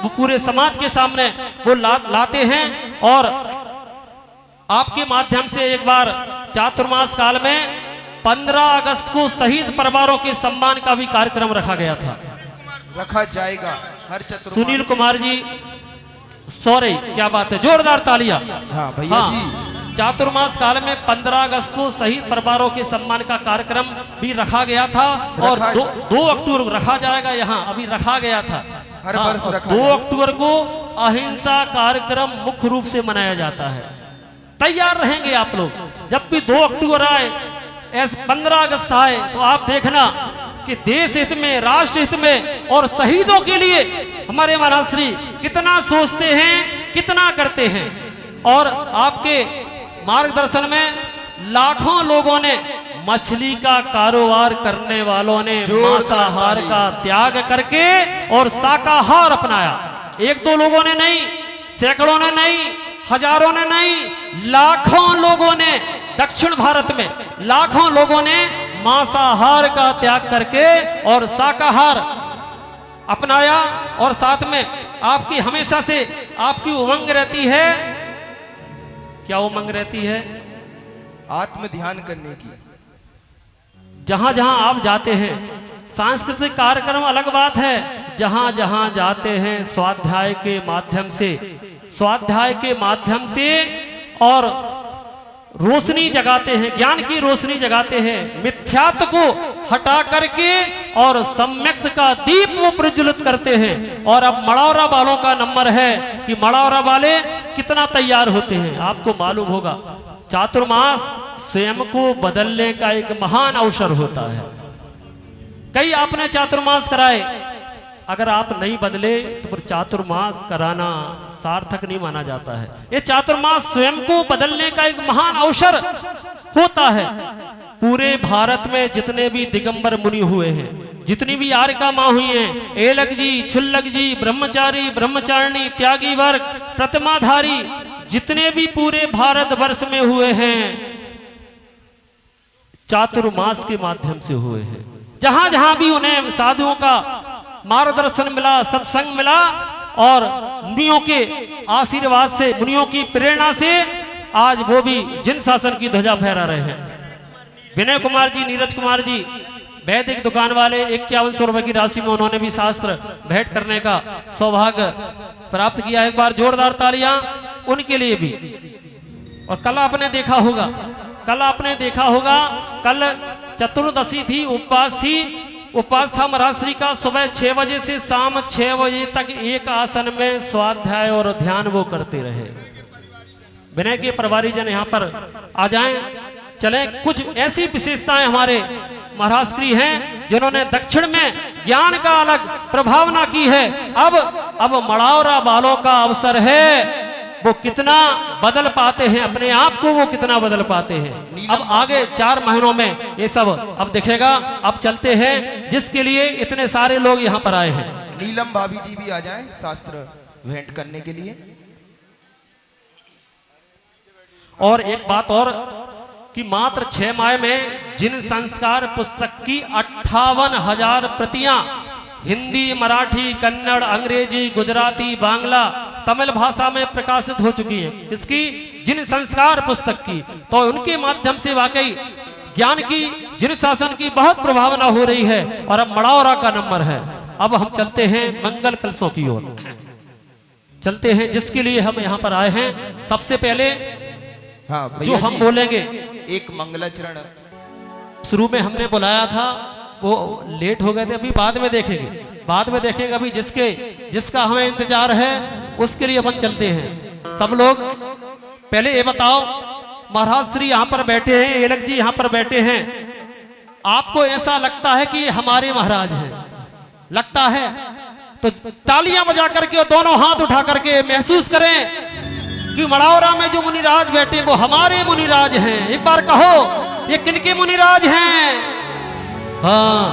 वो पूरे समाज के सामने वो लाते हैं। और आपके माध्यम से एक बार चातुर्मास काल में 15 अगस्त को शहीद परिवारों के सम्मान का भी कार्यक्रम रखा गया था, रखा जाएगा हर चतुर्मास। सुनील कुमार जी सॉरी, क्या बात है, जोरदार तालियां। हाँ भैया जी। चातुर्मास काल में 15 अगस्त को शहीद परिवारों के सम्मान का कार्यक्रम भी रखा गया था। और 2 अक्टूबर रखा जाएगा, यहाँ अभी रखा गया था हर वर्ष रखा 2 अक्टूबर को अहिंसा कार्यक्रम मुख्य रूप से मनाया जाता है। तैयार रहेंगे आप लोग। जब भी 2 अक्टूबर आए, 15 अगस्त आए, तो आप देखना कि देश हित में, राष्ट्र हित में और शहीदों के लिए हमारे महाराज श्री कितना सोचते हैं, कितना करते हैं। और आपके मार्गदर्शन में लाखों लोगों ने, मछली का कारोबार करने वालों ने मांसाहार का त्याग करके और शाकाहार अपनाया। 1-2 लोगों ने नहीं, सैकड़ों ने नहीं, हजारों ने नहीं, लाखों लोगों ने, दक्षिण भारत में लाखों लोगों ने मांसाहार का त्याग करके और शाकाहार अपनाया। और साथ में आपकी हमेशा से आपकी उमंग रहती है। क्या उमंग रहती है? आत्म ध्यान करने की। जहां जहां आप जाते हैं, सांस्कृतिक कार्यक्रम अलग बात है, जहां जहां जाते हैं स्वाध्याय के माध्यम से और रोशनी जगाते हैं, ज्ञान की रोशनी जगाते हैं, मिथ्यात्व को हटा करके और सम्यक्त का दीप वो प्रज्वलित करते हैं। और अब मड़ौरा वालों का नंबर है कि मड़ौरा वाले कितना तैयार होते हैं। आपको मालूम होगा चातुर्मास स्वयं को बदलने का एक महान अवसर होता है। कई आपने चातुर्मास कराए, अगर आप नहीं बदले तो फिर चातुर्मास कराना सार्थक नहीं माना जाता है। ये चातुर्मास स्वयं को बदलने का एक महान अवसर होता है। पूरे भारत में जितने भी दिगंबर मुनि हुए हैं, जितनी भी आर्यका माँ हुई हैं, एलक जी, छुल्लक जी, ब्रह्मचारी, ब्रह्मचारिणी, त्यागी वर्ग, प्रतिमाधारी, जितने भी पूरे भारतवर्ष में हुए हैं चातुर्मास के माध्यम से हुए हैं। जहां जहां भी उन्हें साधुओं का मार्गदर्शन मिला, सत्संग मिला और मुनियों के आशीर्वाद से, मुनियों की प्रेरणा से आज वो भी जिन शासन की ध्वजा फहरा रहे हैं। विनय कुमार जी, नीरज कुमार जी, वैदिक दुकान वाले, 5100 रुपए की राशि में उन्होंने भी शास्त्र भेंट करने का सौभाग्य प्राप्त किया। एक बार जोरदार तालियां उनके लिए भी। और कल आपने देखा होगा, कल चतुर्दशी थी, उपवास था महाराज श्री का। सुबह 6 बजे से शाम 6 बजे तक एक आसन में स्वाध्याय और ध्यान वो करते रहे। विनय के प्रभारी जन यहाँ पर आ जाएं, चले। कुछ ऐसी विशेषताएं हमारे महाराज श्री हैं जिन्होंने दक्षिण में ज्ञान का अलग प्रभावना की है। अब मड़ौरा वालों का अवसर है, वो कितना बदल पाते हैं अपने आप को, वो कितना बदल पाते हैं। अब आगे 4 महीनों में ये सब अब दिखेगा। अब चलते हैं जिसके लिए इतने सारे लोग यहाँ पर आए हैं। नीलम भाभी जी भी आ जाएं शास्त्र भेंट करने के लिए। और एक बात और कि मात्र 6 माह में जिन संस्कार पुस्तक की 58,000 प्रतियां हिंदी, मराठी, कन्नड़, अंग्रेजी, गुजराती, बांग्ला, तमिल भाषा में प्रकाशित हो चुकी है। इसकी जिन संस्कार पुस्तक की, तो उनके माध्यम से वाकई ज्ञान की, जिन शासन की बहुत प्रभावना हो रही है। और अब मड़ौरा का नंबर है। अब हम चलते हैं मंगल कलशों की ओर, चलते हैं जिसके लिए हम यहाँ पर आए हैं। सबसे पहले जो हम बोलेंगे, एक मंगलाचरण शुरू में हमने बुलाया था, वो लेट हो गए थे, अभी बाद में देखेंगे। अभी जिसका हमें इंतजार है उसके लिए अपन चलते हैं। सब लोग पहले ये बताओ, महाराज श्री यहाँ पर बैठे हैं, एलक जी यहाँ पर बैठे हैं, आपको ऐसा लगता है कि हमारे महाराज हैं? लगता है तो तालियां बजा करके और दोनों हाथ उठा करके महसूस करें कि मड़ौरा में जो मुनिराज बैठे वो हमारे मुनिराज हैं। एक बार कहो, ये किनके मुनिराज हैं? हाँ,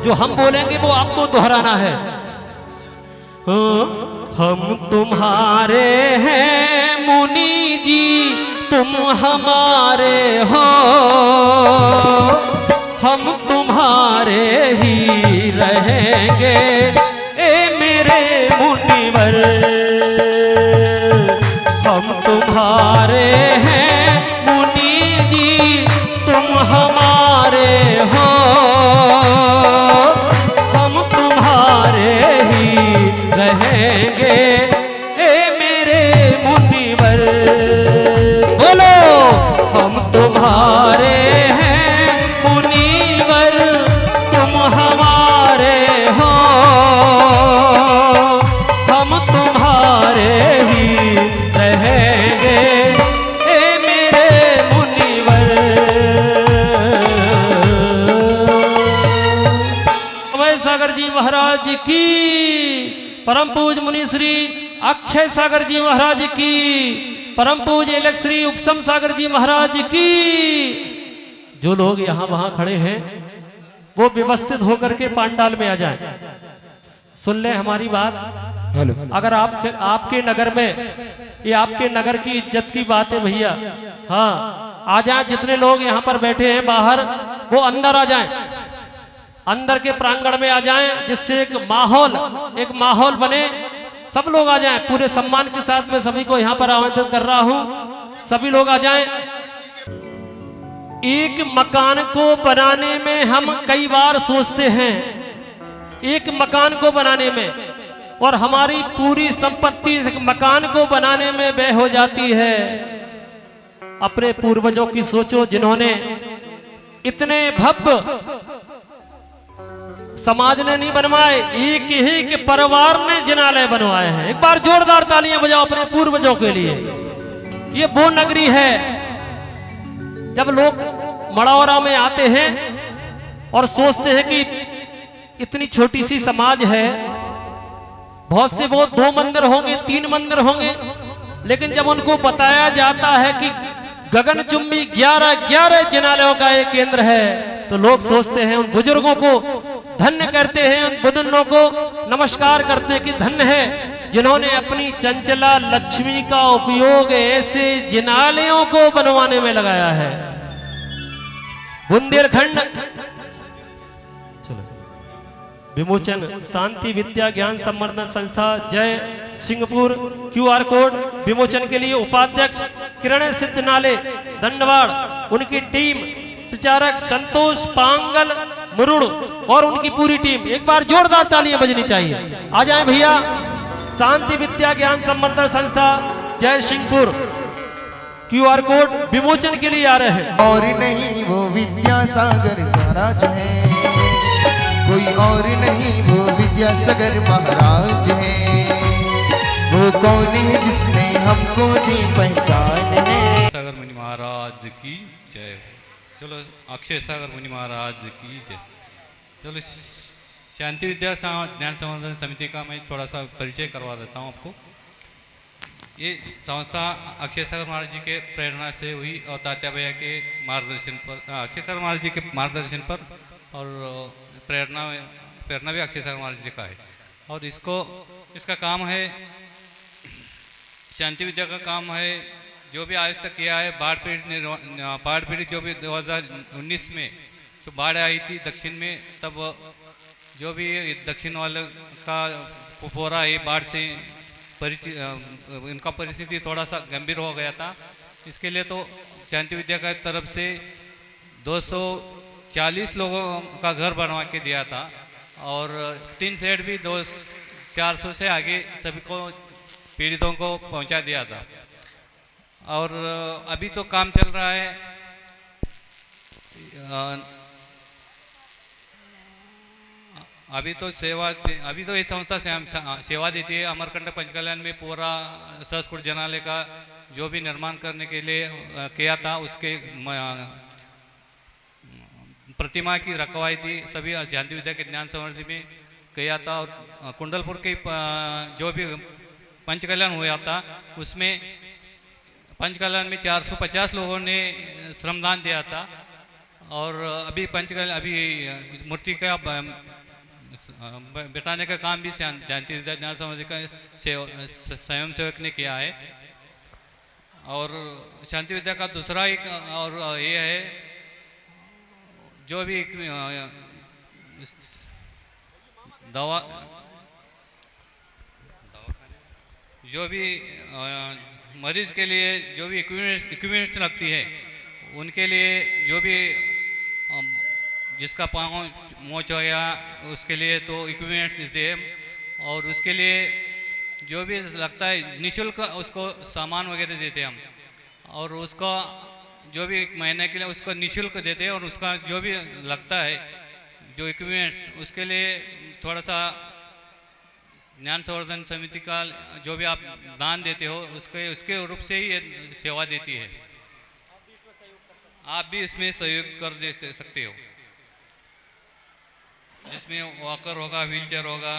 जो हम बोलेंगे वो आपको दोहराना है। हम तुम्हारे हैं मुनि जी, तुम हमारे हो, हम तुम्हारे ही रहेंगे ए मेरे मुनिवर। हम तुम्हारे हैं मुनि जी, तुम हमारे हो, हम तुम्हारे ही रहेंगे ए मेरे मुनिवर। बोलो, हम तुम्हारे हैं मुनिवर, तुम हमारे हो, हम तुम्हारे ही रहेंगे ए मेरे मुनिवर। अभय सागर जी महाराज की, परम पूज मुनि श्री अक्षय सागर जी महाराज की, परम पूज एलक श्री उपसम सागर जी महाराज की। जो लोग यहाँ वहां खड़े हैं वो व्यवस्थित होकर के पांडाल में आ जाएं। सुन ले हमारी बात। अगर आपके नगर में, ये आपके नगर की इज्जत की बात है भैया। हाँ, आ जाएं। जितने लोग यहाँ पर बैठे हैं बाहर, वो अंदर आ जाएं, अंदर के प्रांगण में आ जाएं, जिससे एक माहौल बने। सब लोग आ जाएं, पूरे सम्मान के साथ मैं सभी को यहाँ पर आमंत्रित कर रहा हूँ। सभी लोग आ जाएं। एक मकान को बनाने में हम कई बार सोचते हैं, एक मकान को बनाने में, और हमारी पूरी संपत्ति इस मकान को बनाने में व्यय हो जाती है। अपने पूर्वजों की सोचो जिन्होंने इतने भव्य समाज ने नहीं बनवाए, एक ही के परिवार ने जिनालय बनवाए हैं। एक बार जोरदार तालियां बजाओ अपने पूर्वजों के लिए। ये वो नगरी है जब लोग मड़ौरा में आते हैं और सोचते हैं कि इतनी छोटी सी समाज है, बहुत से वो 2 मंदिर होंगे, 3 मंदिर होंगे, लेकिन जब उनको बताया जाता है कि गगनचुंबी 11 जिनालयों का एक केंद्र है, तो लोग सोचते हैं, उन बुजुर्गों को धन्य करते हैं, उन बुजुर्गों को नमस्कार करते हैं कि धन्य है जिन्होंने अपनी चंचला लक्ष्मी का उपयोग ऐसे जिनालयों को बनवाने में लगाया है। बुंदेलखंड विमोचन शांति विद्या ज्ञान संवर्धन संस्था जय सिंहपुर QR कोड विमोचन के लिए उपाध्यक्ष किरण सिद्धनाले दंडवाड़, उनकी टीम, प्रचारक संतोष पांगल मुरुड़ और उनकी पूरी टीम। एक बार जोरदार तालियां बजनी चाहिए। आ जाएं भैया। शांति विद्या ज्ञान संवर्धन संस्था जय सिंहपुर QR कोड विमोचन के लिए आ रहे हैं। और नहीं वो विद्यासागर महाराज है, कोई और नहीं वो विद्यासागर महाराज है। वो कौन है जिसने हमको दी पहचान है। सागर मुनि महाराज की जय। चलो अक्षय सागर मुनि महाराज की जय। चलो शांति विद्या ज्ञान संवर्धन समिति का मैं थोड़ा सा परिचय करवा देता हूँ आपको। ये संस्था अक्षय सागर महाराज जी के प्रेरणा से हुई और तात्या भैया के मार्गदर्शन पर, अक्षय सागर महाराज जी के मार्गदर्शन पर, और प्रेरणा भी अक्षय सागर महाराज जी का है। और इसका काम है, शांति विद्या का काम है, जो भी आज तक किया है। बाढ़ पीड़ित जो भी 2019 में तो बाढ़ आई थी दक्षिण में, तब जो भी दक्षिण वाले का कुपोरा है, बाढ़ से इनका परिस्थिति थोड़ा सा गंभीर हो गया था। इसके लिए तो शांति विद्या का तरफ से 240 लोगों का घर बनवा के दिया था, और 3 सेट भी 400 से आगे सभी को पीड़ितों को पहुंचा दिया था। और अभी तो काम चल रहा है। अभी तो ये संस्था सेवा देती है। अमरकंटक पंचकल्याण में पूरा सहस्कुट जनालय का जो भी निर्माण करने के लिए किया था, उसके प्रतिमा की रखवाई थी सभी शांति विद्या के ज्ञान संवर्धन में किया था। और कुंडलपुर के जो भी पंचकल्याण हुआ था, उसमें पंचकल्याण में 450 लोगों ने श्रमदान दिया था। और अभी मूर्ति का बैठाने का काम भी शांति विद्या ज्ञान संवर्धन का स्वयं सेवक ने किया है। और शांति विद्या का दूसरा एक और ये है, जो भी जो भी मरीज के लिए जो भी इक्विपमेंट्स लगती है, उनके लिए जो भी जिसका पाँव मोच हो गया, उसके लिए तो इक्विपमेंट्स देते हैं। और उसके लिए जो भी लगता है निःशुल्क उसको सामान वगैरह देते हैं हम। और उसका जो भी 1 महीने के लिए उसको निःशुल्क देते हैं। और उसका जो भी लगता है जो इक्विपमेंट्स, उसके लिए थोड़ा सा ज्ञान संवर्धन समिति का जो भी आप दान देते हो, उसके रूप से ही ये सेवा देती है। आप भी इसमें सहयोग कर दे सकते हो, जिसमें वॉकर होगा, व्हीलचेयर होगा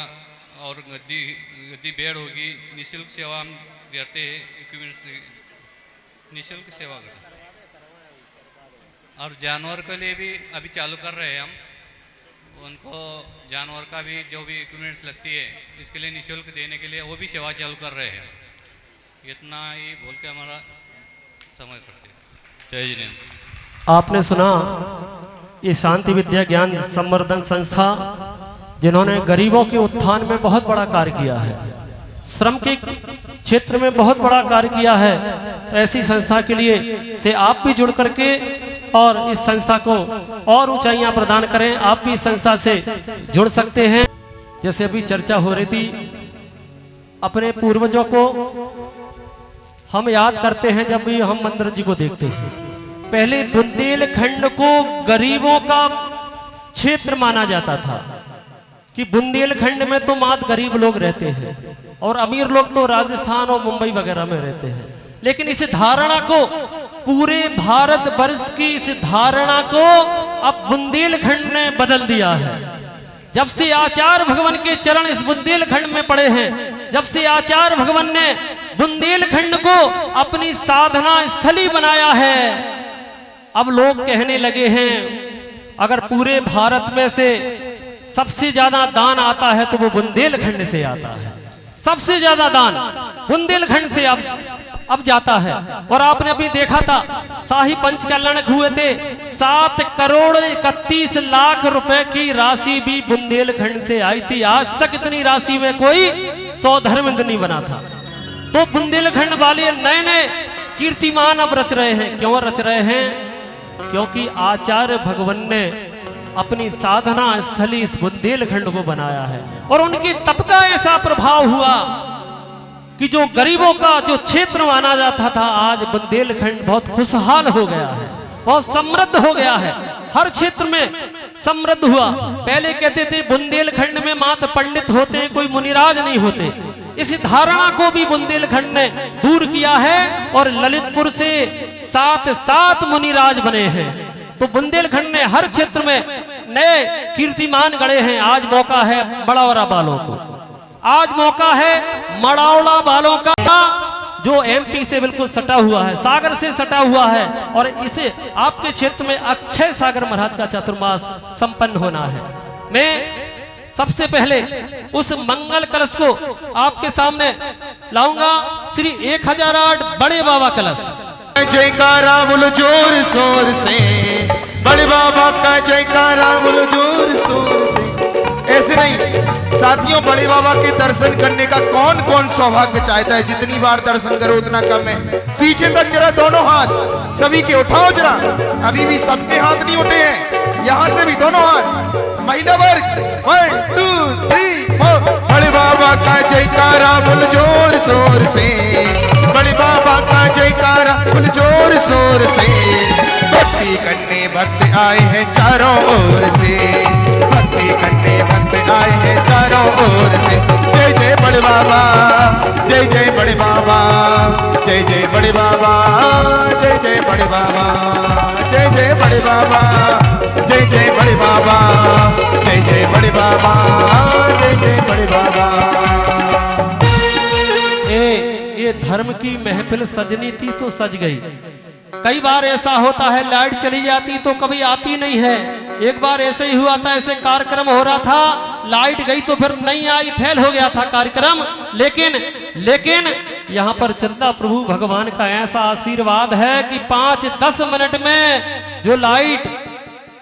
और गद्दी बेड होगी। निःशुल्क सेवा हम करते हैं, इक्विपमेंट्स निःशुल्क सेवा करते हैं। और जानवर के लिए भी अभी चालू कर रहे हैं हम। उनको जानवर का भी जो भी इक्विपमेंट्स लगती है, इसके लिए निःशुल्क देने के लिए वो भी सेवा चालू कर रहे हैं। इतना ही बोल के हमारा समय करते हैं। जय जिनेन्द्र। आपने सुना ये शांति विद्या ज्ञान संवर्धन संस्था, जिन्होंने गरीबों के उत्थान में बहुत बड़ा कार्य किया है, श्रम के क्षेत्र में बहुत बड़ा कार्य किया है। तो ऐसी संस्था के लिए से आप भी जुड़ करके और इस संस्था को और ऊंचाइयां प्रदान करें। आप भी इस संस्था से जुड़ सकते हैं। जैसे अभी चर्चा हो रही थी, अपने पूर्वजों को हम याद करते हैं जब भी हम मंदिर जी को देखते हैं। पहले बुंदेलखंड को गरीबों का क्षेत्र माना जाता था कि बुंदेलखंड में तो मात्र गरीब लोग रहते हैं और अमीर लोग तो राजस्थान और मुंबई वगैरह में रहते हैं। लेकिन इस धारणा को, पूरे भारत वर्ष की इस धारणा को अब बुंदेलखंड ने बदल दिया है। जब से आचार्य भगवान के चरण इस बुंदेलखंड में पड़े हैं, जब से आचार्य भगवान ने बुंदेलखंड को अपनी साधना स्थली बनाया है, अब लोग कहने लगे हैं अगर पूरे भारत में से सबसे ज्यादा दान आता है तो वो बुंदेलखंड से आता है। सबसे ज्यादा दान बुंदेलखंड से अब जाता है। और आपने अभी देखा था शाही पंच कल्याणक हुए थे, 7 करोड़ 31 लाख रुपए की राशि भी बुंदेलखंड से आई थी। आज तक इतनी राशि में कोई 100 धर्मेंद्र नहीं बना था। तो बुंदेलखंड वाले नए नए कीर्तिमान अब रच रहे हैं। क्यों रच रहे हैं? क्योंकि आचार्य भगवान ने अपनी साधना स्थली इस बुंदेलखंड को बनाया है और उनकी तप का ऐसा प्रभाव हुआ कि जो गरीबों का जो क्षेत्र माना जाता था, आज बुंदेलखंड बहुत खुशहाल हो गया है, बहुत समृद्ध हो गया है, हर क्षेत्र में समृद्ध हुआ। पहले कहते थे बुंदेलखंड में मात्र पंडित होते हैं, कोई मुनिराज नहीं होते। इस धारणा को भी बुंदेलखंड ने दूर किया है और ललितपुर से 7 मुनिराज बने हैं। तो बुंदेलखंड ने हर क्षेत्र में नए कीर्तिमान गढ़े हैं। आज मौका है मड़ौरा वालों को, आज मौका है मड़ौला वालों का, जो एमपी से बिल्कुल सटा हुआ है, सागर से सटा हुआ है। और इसे आपके क्षेत्र में अक्षय सागर महाराज का चातुर्मास संपन्न होना है। मैं सबसे पहले उस मंगल कलश को आपके सामने लाऊंगा। श्री 1008 बड़े बाबा कलश। जयकारा बोलो जोर शोर से, बड़े बाबा का जयकारा बोलो जोर शोर से। ऐसे नहीं साथियों, बड़े बाबा के दर्शन करने का कौन कौन सौभाग्य चाहता है? जितनी बार दर्शन करो उतना कम है। पीछे तक जरा दोनों हाथ सभी के उठाओ जरा, अभी भी सबके हाथ नहीं उठे हैं। यहाँ से भी दोनों हाथ, महिला वर्ग 1 2 3 4। बड़े बाबा का जयकारा बोल जोर शोर से, बड़े बाबा का जयकारा बोल जोर शोर से। भक्ति करने भक्त आए हैं चारों ओर से, भक्ति करने भक्त आए हैं चारों ओर से। जय जय बड़े बाबा, जय जय बड़े बाबा, जय जय बड़े बाबा, जय जय बड़े बाबा, जय जय बड़े बाबा, जय जय बड़े बाबा, जय जय बड़े बाबा, जय जय बड़े बाबा। ये धर्म की महफिल सजनी थी तो सज गई। कई बार ऐसा होता है लाइट चली जाती तो कभी आती नहीं है। एक बार ऐसे ही हुआ था, ऐसे कार्यक्रम हो रहा था, लाइट गई तो फिर नहीं आई, फेल हो गया था कार्यक्रम। लेकिन यहाँ पर चंदा प्रभु भगवान का ऐसा आशीर्वाद है कि 5-10 मिनट में जो लाइट,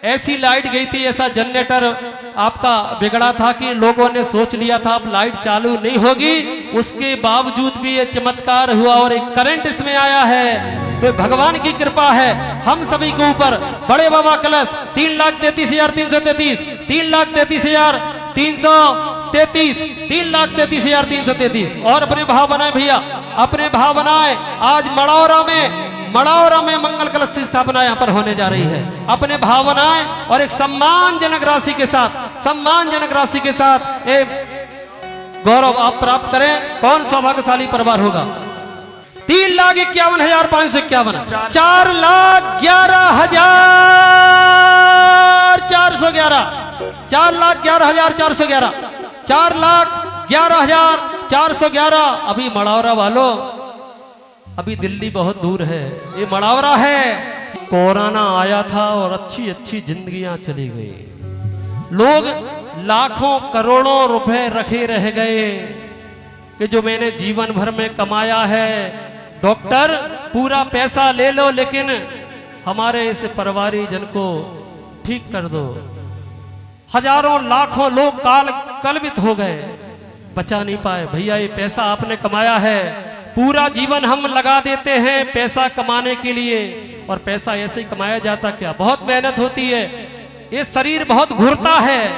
ऐसी लाइट गई थी, ऐसा जनरेटर आपका बिगड़ा था कि लोगों ने सोच लिया था अब लाइट चालू नहीं होगी, उसके बावजूद भी ये चमत्कार हुआ और एक करंट इसमें आया है। तो भगवान की कृपा है हम सभी के ऊपर। बड़े बाबा कलश 3,33,333, 3,33,333, 3,33,333। और अपने भाव बनाए भैया, अपने भाव बनाए। आज मड़ौरा में मंगल कलश की स्थापना यहाँ पर होने जा रही है। अपने भावनाएं और एक सम्मानजनक राशि के साथ एक गौरव आप प्राप्त करें। कौन सौभाग्यशाली परिवार होगा? 3,51,551, 4,11,411, 4,11,411, 4,11,411। अभी मड़ौरा वालों, अभी दिल्ली बहुत दूर है, ये मड़ौरा है। कोरोना आया था और अच्छी जिंदगियां चली गई। लोग लाखों करोड़ों रुपए रखे रह गए कि जो मैंने जीवन भर में कमाया है। डॉक्टर पूरा पैसा ले लो लेकिन हमारे इस परिवारीजन को ठीक कर दो। हजारों लाखों लोग कलवित हो गए, बचा नहीं पाए। भैया ये पैसा आपने कमाया है, पूरा जीवन हम लगा देते हैं पैसा कमाने के लिए और पैसा ऐसे ही कमाया जाता क्या? बहुत मेहनत होती है। ये शरीर बहुत घुरता है,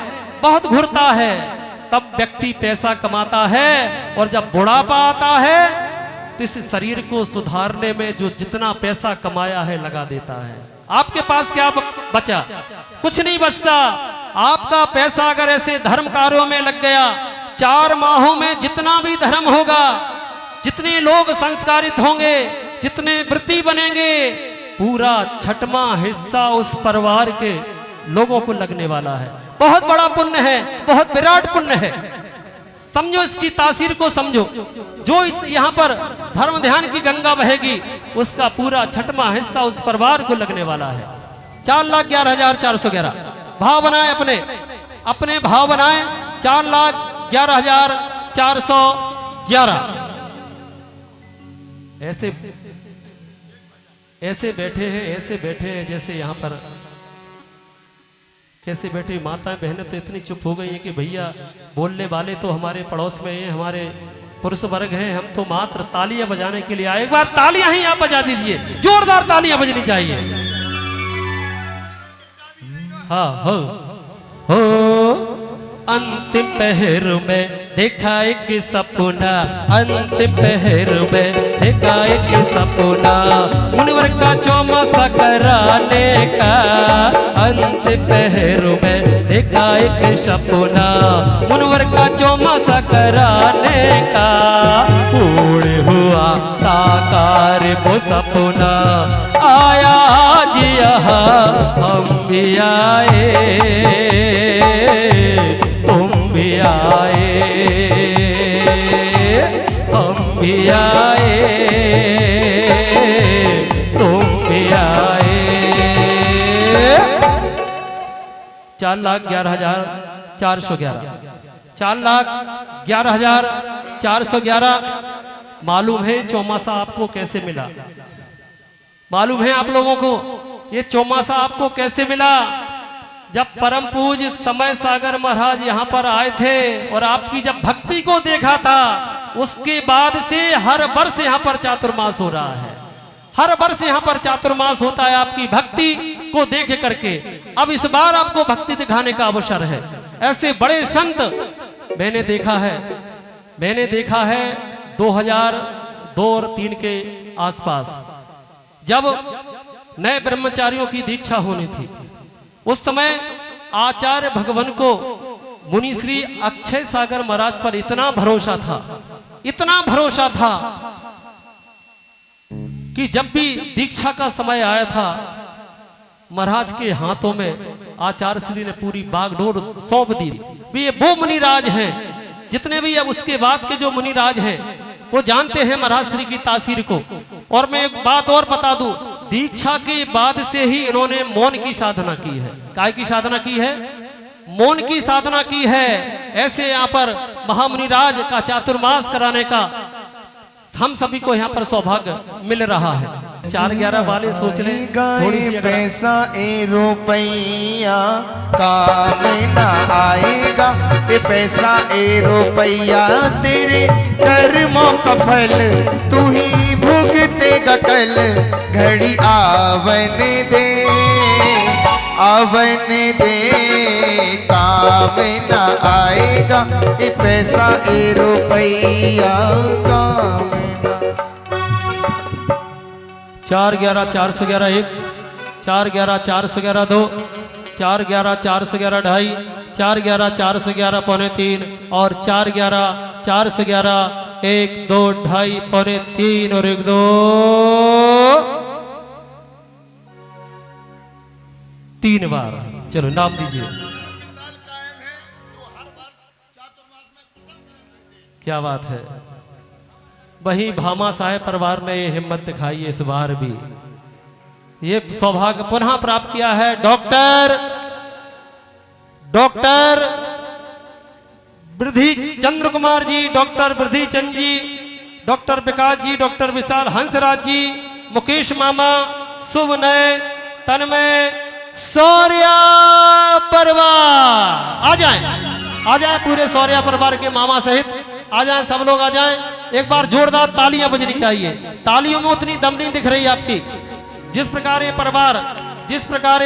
बहुत घुरता है। तब व्यक्ति पैसा कमाता है और जब बुढ़ापा आता है तो इस शरीर को सुधारने में जो जितना पैसा कमाया है लगा देता है। आपके पास क्या बचा? कुछ नहीं बचता। आपका पैसा अगर ऐसे धर्म कार्यों में लग गया, 4 माहों में जितना भी धर्म होगा, जितने लोग संस्कारित होंगे, जितने व्रती बनेंगे, पूरा 6वां हिस्सा उस परिवार के लोगों को लगने वाला है। बहुत बड़ा पुण्य है, बहुत विराट पुण्य है। समझो, इसकी तासीर को समझो। जो यहाँ पर धर्म ध्यान की गंगा बहेगी, उसका पूरा 6वां हिस्सा उस परिवार को लगने वाला है। 4,11,411 भाव बनाए, अपने अपने भाव बनाए। 4,11,411 ऐसे बैठे हैं, ऐसे बैठे हैं जैसे यहाँ पर कैसे बैठे। माताएं बहनें तो इतनी चुप हो गई हैं कि भैया बोलने वाले तो हमारे पड़ोस में हैं, हमारे पुरुष वर्ग हैं, हम तो मात्र तालियां बजाने के लिए आए। एक बार तालियां ही आप बजा दीजिए, जोरदार तालियां बजनी चाहिए। हाँ हो अंतिम पहर में देखा एक सपना, अंतिम पहर में देखा एक सपना, मुनवर का चौमासा कराने का। अंतिम पहर में देखा एक सपना, मुनवर का चौमासा कराने का। पूर्ण हुआ साकार वो सपना, आया आज यहाँ हम भी आए, तुम भी आए, हम भी आए, तुम भी आए। 4,11,411 4,11,411 मालूम है चौमासा आपको कैसे मिला? मालूम है आप लोगों को ये चौमासा आपको कैसे मिला? जब परम पूज्य समय सागर महाराज यहाँ पर आए थे और आपकी जब भक्ति को देखा था, उसके बाद से हर वर्ष यहाँ पर चातुर्मास हो रहा है। हर वर्ष यहाँ पर चातुर्मास होता है आपकी भक्ति को देख करके। अब इस बार आपको भक्ति दिखाने का अवसर है। ऐसे बड़े संत मैंने देखा है 2002 और 3 के आसपास, जब नए ब्रह्मचारियों की दीक्षा होनी थी, उस समय आचार्य भगवान को मुनि श्री अक्षय सागर महाराज पर इतना भरोसा था कि जब भी दीक्षा का समय आया था, महाराज के हाथों में आचार्य श्री ने पूरी बागडोर सौंप दी। भी ये वो मुनिराज हैं, जितने भी अब उसके बाद के जो मुनिराज हैं वो जानते हैं महाराज श्री की तासीर को। और मैं एक बात और बता दूं, दीक्षा के बाद से ही इन्होंने मौन की साधना की है। काय की साधना की है? मौन की साधना की है। ऐसे यहाँ पर महामुनिराज का चातुर्मास कराने का हम सभी को यहाँ पर सौभाग्य मिल रहा है। 4,11 वाले सोच ले थोड़ी सी पैसा ए रुपैया काम ना आएगा, ये पैसा ए रुपैया तेरे कर्मों का फल तू ही भुगतेगा कल। घड़ी आवन दे काम ना आएगा, ये पैसा ए रुपैया काम ना। 4,11,411 1, 4,11,411 2, 4,11,411 2.5, 4,11,411 पौने 3 और 4,11,411 1 2 2.5 पौने 3 और 1 2 3 बार। चलो नाम दीजिए। क्या बात है। वही भामा साहेब परिवार ने ये हिम्मत दिखाई इस बार भी। ये सौभाग्य पुनः प्राप्त किया है डॉक्टर वृद्धि चंद्र कुमार जी, डॉक्टर वृद्धि चंद जी, डॉक्टर विकास जी, डॉक्टर विशाल हंसराज जी, मुकेश मामा, शुभ नय, तन्मय, सौर्या परिवार। आ जाए पूरे सौर्या परिवार के मामा सहित आ जाए, सब लोग आ जाएं। एक बार जोरदार तालियां बजनी चाहिए। तालियों में उतनी दम नहीं दिख रही आपकी, जिस प्रकार ये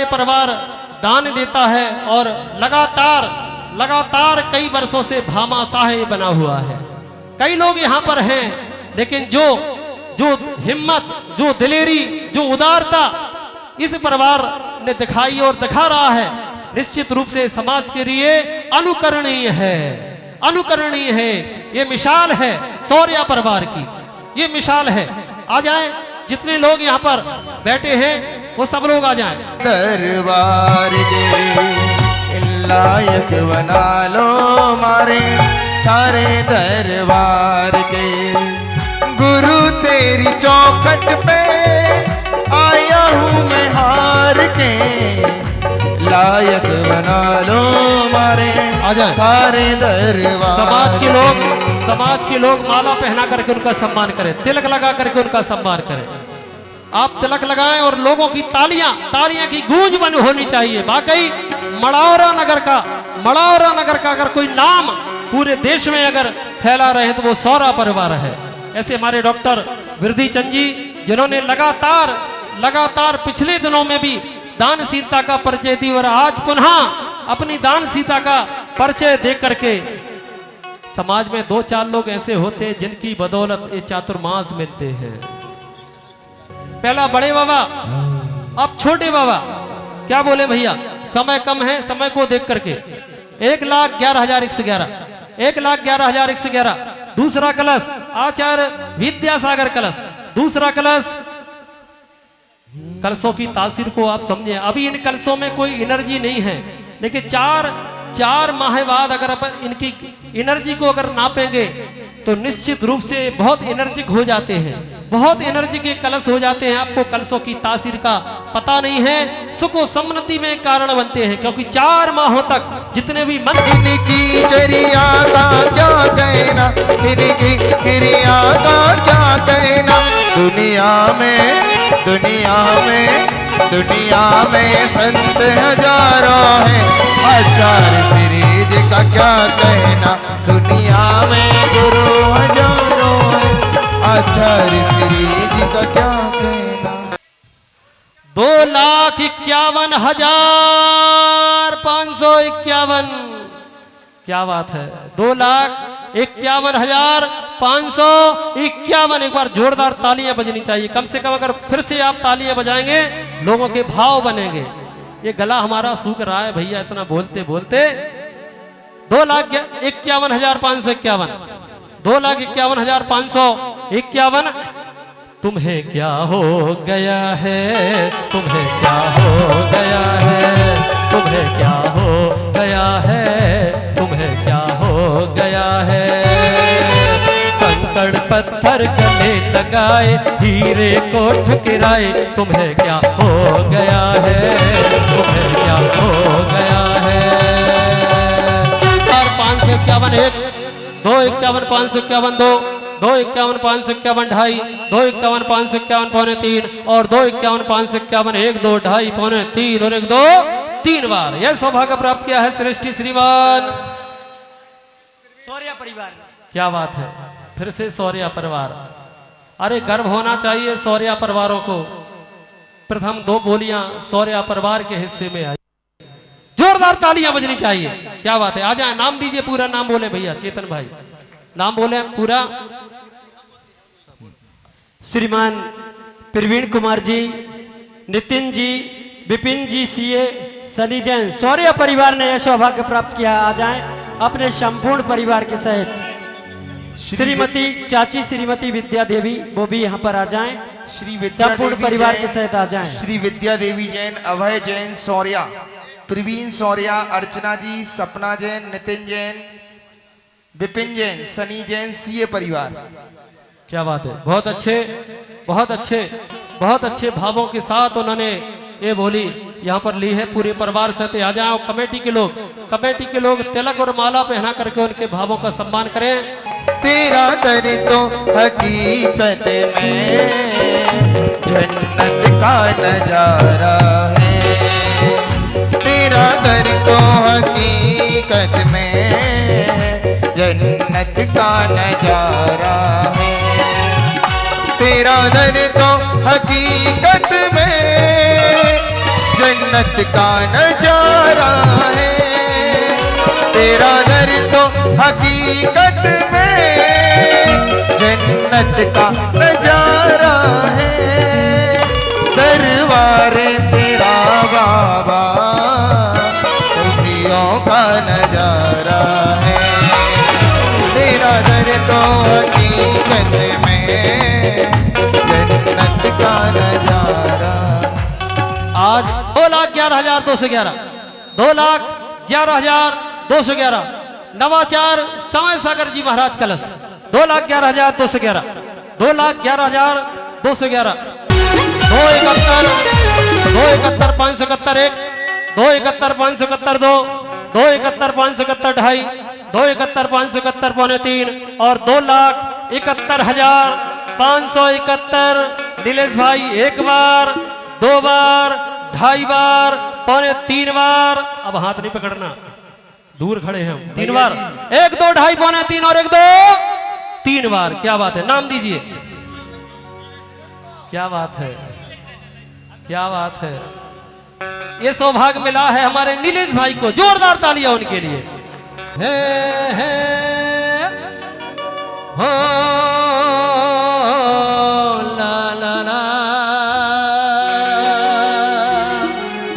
परिवार दान देता है और लगातार कई वर्षों से भामाशाह ये बना हुआ है। कई लोग यहाँ पर हैं, लेकिन जो हिम्मत, जो दिलेरी, जो उदारता इस परिवार ने दिखाई और दिखा रहा है, निश्चित रूप से समाज के लिए अनुकरणीय है। ये मिसाल है शौर्या परिवार की, ये मिसाल है। आ जाए, जितने लोग यहाँ पर बैठे हैं वो सब लोग आ जाएं। दरबार के लायक बना लो मारे तारे दरबार के, गुरु तेरी चौखट पे आया हूँ मैं हार के, लायक बना लो मारे तारे दरबार। समाज के लोग माला पहना करके उनका सम्मान करें, तिलक लगा करके उनका सम्मान करें। आप तिलक लगाएं और लोगों की तालियां की गूंज बन होनी चाहिए। वाकई मड़ौरा नगर का अगर कोई नाम पूरे देश में अगर फैला रहे तो वो शौर्या परिवार है। ऐसे हमारे डॉक्टर वृद्धि चंद जी, जिन्होंने लगातार पिछले दिनों में भी दानशीलता का परिचय दी और आज पुनः अपनी दानशीलता का परिचय दे करके समाज में 2-4 लोग ऐसे होते हैं जिनकी बदौलत ये चातुर्मास मिलते हैं। पहला बड़े बाबा, अब छोटे बाबा। क्या बोले भैया, समय कम है, समय को देख करके 1,11,111, 1,11,111। दूसरा कलश आचार्य विद्यासागर कलश, दूसरा कलश। कलशों की तासीर को आप समझें। अभी इन कलशों में कोई एनर्जी नहीं है, लेकिन चार माह बाद अगर अपन इनकी एनर्जी को अगर नापेंगे तो निश्चित रूप से बहुत एनर्जिक हो जाते हैं, बहुत एनर्जी के कलश हो जाते हैं। आपको कलशों की तासीर का पता नहीं है। सुख और समृद्धि में कारण बनते हैं, क्योंकि 4 माहों तक जितने भी मन इनकी चरिया का क्या कहना, इनकी क्रिया का क्या कहना। दुनिया में संत हजारों हैं, आचार्य श्री जी का क्या कहना। दुनिया में गुरु हजारों हैं, आचार्य श्री जी का क्या कहना। 2,51,551। क्या बात है, 2,51,551। एक बार जोरदार तालियां बजनी चाहिए कम से कम। अगर फिर से आप तालियां बजाएंगे लोगों के भाव बनेंगे। ये गला हमारा सूख रहा है भैया, इतना बोलते बोलते। 2,51,551, 2,51,551। तुम्हें क्या हो गया है, तुम्हें क्या हो गया है, तुम्हें क्या हो गया है, तुम्हें क्या हो गया है। कंकड़ पत्थर गले लगाए, हीरे को ठुकराए, तुम्हें क्या हो गया है, तुम्हें क्या हो गया है। 551, 2,51,551, 2,51,551, 2,51,551, 2,51,551, 2,51,551, और 2,51,551, 1, 2, 2.5, 3 और 1, 2, 3 बार यह सौभाग्य प्राप्त किया है श्रेष्ठी श्रीमान शौर्या परिवार। क्या बात है, फिर से शौर्या परिवार। अरे गर्व होना चाहिए शौर्या परिवारों को। प्रथम 2 बोलियां शौर्या परिवार के हिस्से में आई। जोरदार तालियां बजनी चाहिए। क्या बात है, आ जाए, नाम दीजिए, पूरा नाम बोले भैया। चेतन भाई नाम बोले पूरा। श्रीमान प्रवीण कुमार जी, नितिन जी, विपिन जी, सीए, सनी जैन। शौर्या परिवार ने यह सौभाग्य प्राप्त किया। आ जाएं अपने संपूर्ण परिवार के सहित। श्रीमती चाची श्रीमती विद्या देवी, वो भी यहाँ पर आ जाएं। श्री विद्या संपूर्ण परिवार के सहित आ जाएं। श्री विद्या देवी जैन, अभय जैन शौर्या, प्रवीण शौर्या, अर्चना जी, सपना जैन, नितिन जैन, विपिन जैन, सनी जैन, सीए परिवार। क्या बात है, बहुत अच्छे, बहुत अच्छे, बहुत अच्छे भावों के साथ उन्होंने ये बोली यहाँ पर ली है। पूरे परिवार से आ जाओ। कमेटी के लोग तिलक और माला पहना करके उनके भावों का सम्मान करें। तेरा दर तो हकीकत में जन्नत का नजारा है, तेरा दर तो हकीकत में जन्नत का नजारा है, तेरा दर तो हकीकत में जन्नत का नजारा है तेरा दर तो हकीकत में जन्नत का नजारा है दरबार तेरा बाबा खुशियों का नजारा है तेरा दर तो हकीकत में जन्नत का नजारा। आज 2,11,211 2,11,211 नवाचार समय सागर जी महाराज कलश 2,11,211 2,11,211 271 571 271 571 271 571 पौने 3 और 2,71,571 नीलेश भाई एक बार, दो बार, ढाई बार, पौने 3 बार। अब हाथ नहीं पकड़ना, दूर खड़े हैं 3 बार, 1 2 ढाई पौने 3 और 1 2 3 बार। क्या बात है, नाम दीजिए। क्या बात है, क्या बात है। ये सौभाग्य मिला है हमारे नीलेश भाई को, जोरदार तालियां उनके लिए। हो ला ला ला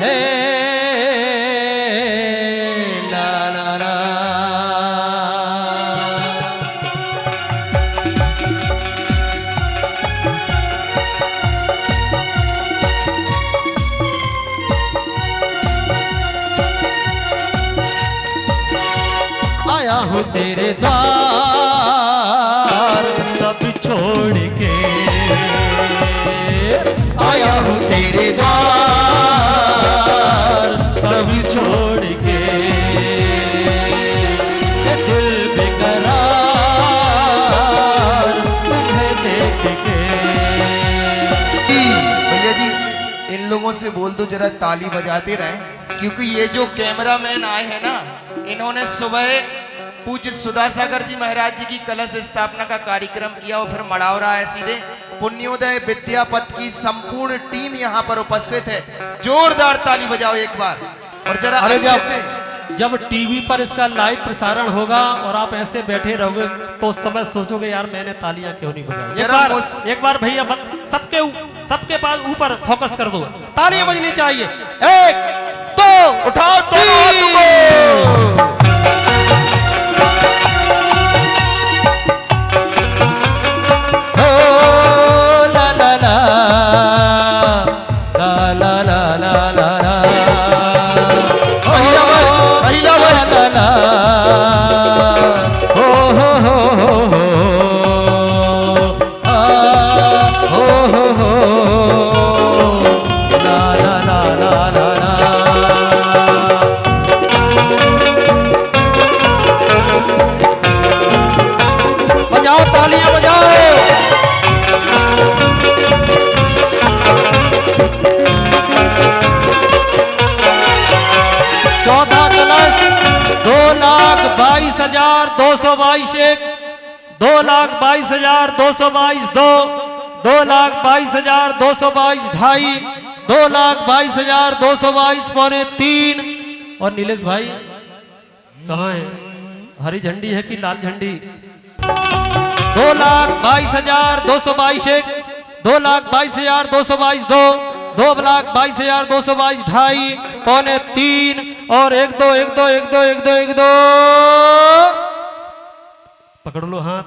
हे ला ला ला। आया हूँ तेरे द्वार सब छोड़ के, आया हूँ तेरे द्वार सब छोड़ के, ये दिल बेकरार तुम्हें देख के। भैया जी इन लोगों से बोल दो जरा ताली बजाते रहें, क्योंकि ये जो कैमरामैन आए हैं ना, इन्होंने सुबह पूज्य सुधा सागर जी महाराज जी की कलश स्थापना का कार्यक्रम किया और फिर मड़ावरा है सीधे पुण्योदय विद्यापथ की संपूर्ण टीम यहाँ पर उपस्थित है। जोरदार ताली बजाओ एक बार और जरा अच्छे से। जब टीवी पर इसका लाइव प्रसारण होगा और आप ऐसे बैठे रहोगे तो उस समय सोचोगे यार मैंने तालियां क्यों नहीं बजाई। एक बार भैया सबके पास ऊपर फोकस कर दो, तालियां बजनी चाहिए। 1 2 उठाओ दोनों हाथों को। बजाओ तालियां बजाओ। 14 कलश 2,22,222 1 2,22,222 2 2,22,222 ढाई 2,22,222 पौने 3। और नीलेश भाई कहाँ है, हरी झंडी है कि लाल झंडी? 2,22,222 1 2,22,222 2 2,22,222 ढाई पौने 3 और 1 2 1 2 1 2 1 2 1 2 पकड़ लो हाथ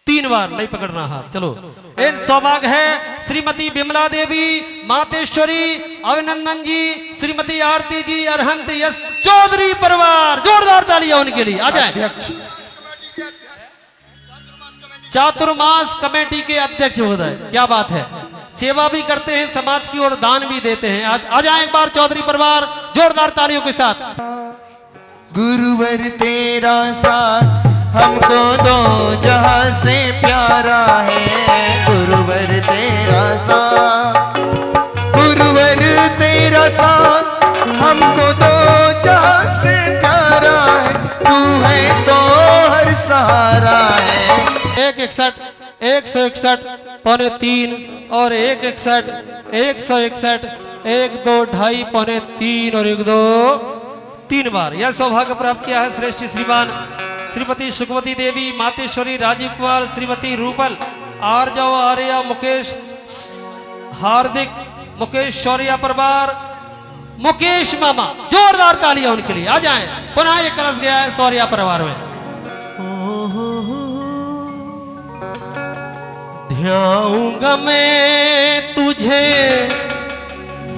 3 बार, नहीं पकड़ना हाथ। चलो इन सौभाग्य है श्रीमती विमला देवी, मातेश्वरी, अभिनंदन जी, श्रीमती आरती जी, अरहंत यश चौधरी परिवार। जोरदार तालियां उनके लिए। आ जाए। चातुर्मास कमेटी के अध्यक्ष महोदय, क्या बात है, सेवा भी करते हैं समाज की और दान भी देते हैं। आज आ जाए एक बार चौधरी परिवार जोरदार तालियों के साथ। गुरुवर तेरा साथ हमको दो जहां से प्यारा है, गुरुवर तेरा साथ, गुरुवर तेरा साथ हमको दो जहां से प्यारा है, तू है तो हर सहारा है। 161 161 पौने 3 और 161 161 1 2 2.5 पौने 3 और 1 2 3 बार यह सौभाग्य प्राप्त किया है श्रेष्ठ श्रीमान श्रीमती सुखमती देवी, मातेश्वरी, राजीव कुमार, श्रीमती रूपल, आर्जव, आर्या, मुकेश, हार्दिक, मुकेश शौर्या परिवार, मुकेश मामा। जोरदार तालियां उनके लिए। आ जाएं। पुनः एक कलश गया है शौर्या परिवार में। ध्याऊंगा मैं तुझे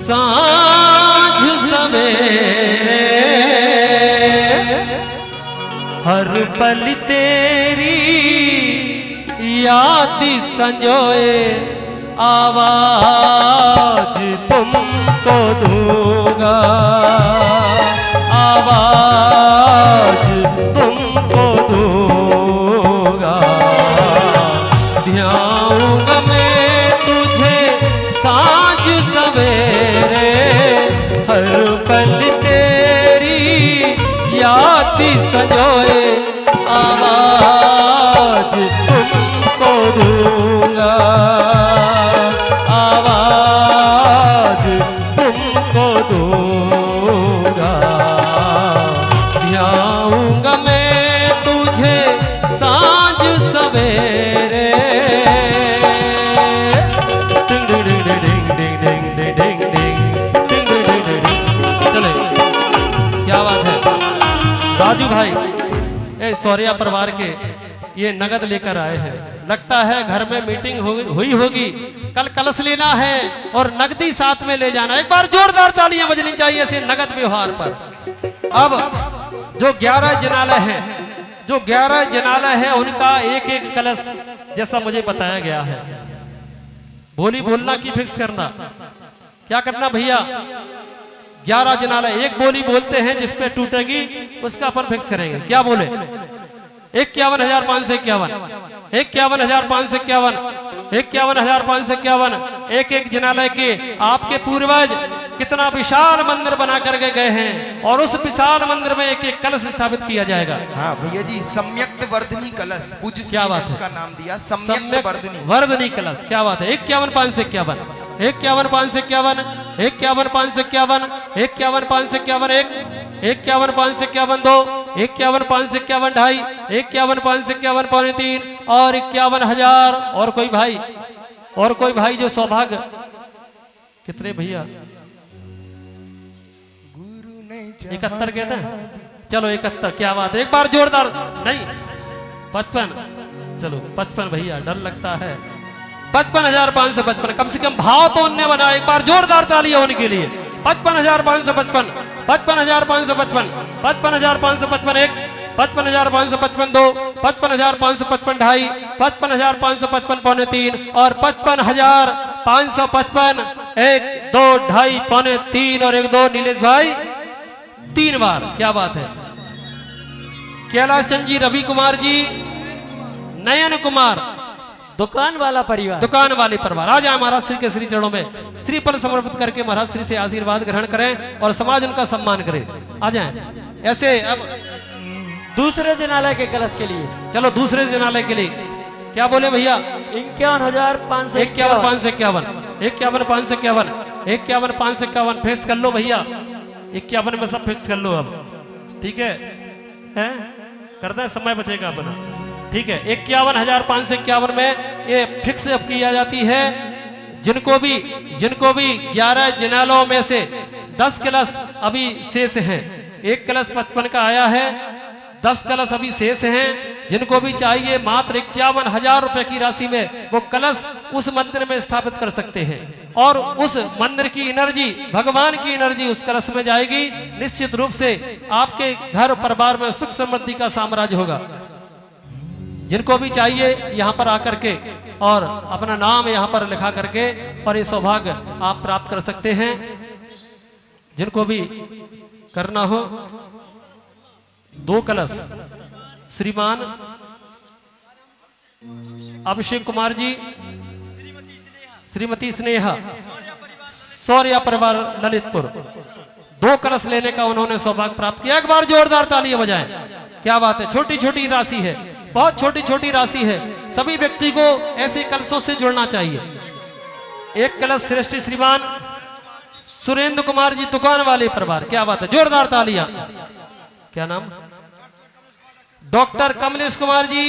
सांझ सवेरे, हर पल तेरी याद संजोए, आवाज तुमको दूंगा, आवाज तुमको दूंगा। ध्याऊंगा मैं तुझे सांझ सवेरे, हर पल तेरी याद संजोए, आवाज तुमको दूंगा, आवाज तुमको दूंगा। ध्याऊंगा मैं तुझे सांझ सवेरे। चले, क्या बात है राजू भाई, ए सौर्या परिवार के ये नगद लेकर आए हैं। लगता है घर में मीटिंग हुई होगी, कल कलश लेना है और नगदी साथ में ले जाना। एक बार जोरदार तालियां बजनी चाहिए ऐसे नगद व्यवहार पर। अब जो 11 जनालय हैं, जो 11 जनालय हैं, उनका एक एक कलश जैसा मुझे बताया गया है। बोली बोलना की फिक्स करना, क्या करना भैया? 11 जनालय एक बोली बोलते हैं, जिसपे टूटेगी उसका अपन फिक्स करेंगे। क्या बोले? 51,551, 51,551, 51,551। एक एक जनालय के आपके पूर्वज कितना विशाल मंदिर बना कर गए हैं, और उस विशाल मंदिर में एक एक कलश स्थापित किया जाएगा। हाँ भैया जी, सम्यक वर्धनी कलश, पूज्य क्या बात है? उसका नाम दिया सम्यक वर्धनी कलश। क्या बात है? 51,551, 51,551, 51,551, 51,551 1, 51,551 2, 51,551 2.5, 51,551 पौने 3 और 51,000। और कोई भाई, और कोई भाई जो सौभाग्य, कितने भैया? 71 कहते हैं। चलो 71, क्या बात है? एक बार जोरदार, नहीं 55, चलो 55 भैया, डर लगता है। 55,555, कम से कम भाव तो उनने बनाया। एक बार जोरदार तालियां उनके लिए। 55,555, 55,555, 55,555 1, 55,555 2, 55,555 2.5, 55,555 पौने 3 और 55,555 1 2 2.5 पौने 3 और 1 2। नीलेश भाई 3 बार। क्या बात है? कैलाश चंद जी, रवि कुमार जी, नयन कुमार, दुकान वाला परिवार, दुकान वाले परिवार। आ जाए महाराज श्री के श्री चरणों में श्रीफल समर्पित करके महाराज श्री से आशीर्वाद ग्रहण करें और समाज उनका सम्मान करे। आ जाए ऐसे। अब दूसरे जनालय के कलश के लिए, चलो दूसरे जनालय के लिए क्या बोले भैया? 51,551, 51,551, 51,551, 51,551 फिक्स कर लो भैया। 51 में सब फिक्स कर लो अब, ठीक है? हैं करना है, समय बचेगा अपना, ठीक है? 51,551 में ये फिक्स अब किया जाती है। जिनको भी 11 जनालों में से 10 कलश अभी शेष हैं। एक कलश 55 का आया है, 10 कलश अभी शेष हैं। जिनको भी चाहिए मात्र 51,000 रुपए की राशि में वो कलश उस मंदिर में स्थापित कर सकते हैं, और उस मंदिर की एनर्जी, भगवान की एनर्जी उस कलश में जाएगी। निश्चित रूप से आपके घर परिवार में सुख समृद्धि का साम्राज्य होगा। जिनको भी चाहिए यहाँ पर आकर के और अपना नाम यहाँ पर लिखा करके और ये सौभाग्य आप प्राप्त कर सकते हैं। जिनको भी करना हो, 2 कलश श्रीमान अभिषेक कुमार जी, श्रीमती स्नेहा, सौर्या परिवार ललितपुर, 2 कलश लेने का उन्होंने सौभाग्य प्राप्त किया। एक बार जोरदार तालियां बजाएं। क्या बात है? छोटी छोटी राशि है, बहुत छोटी छोटी राशि है। सभी व्यक्ति को ऐसे कलशों से जुड़ना चाहिए। एक कलश श्रेष्ठ श्रीमान सुरेंद्र कुमार जी दुकान वाले परिवार, क्या बात है, जोरदार तालियां। क्या नाम? डॉक्टर कमलेश कुमार जी,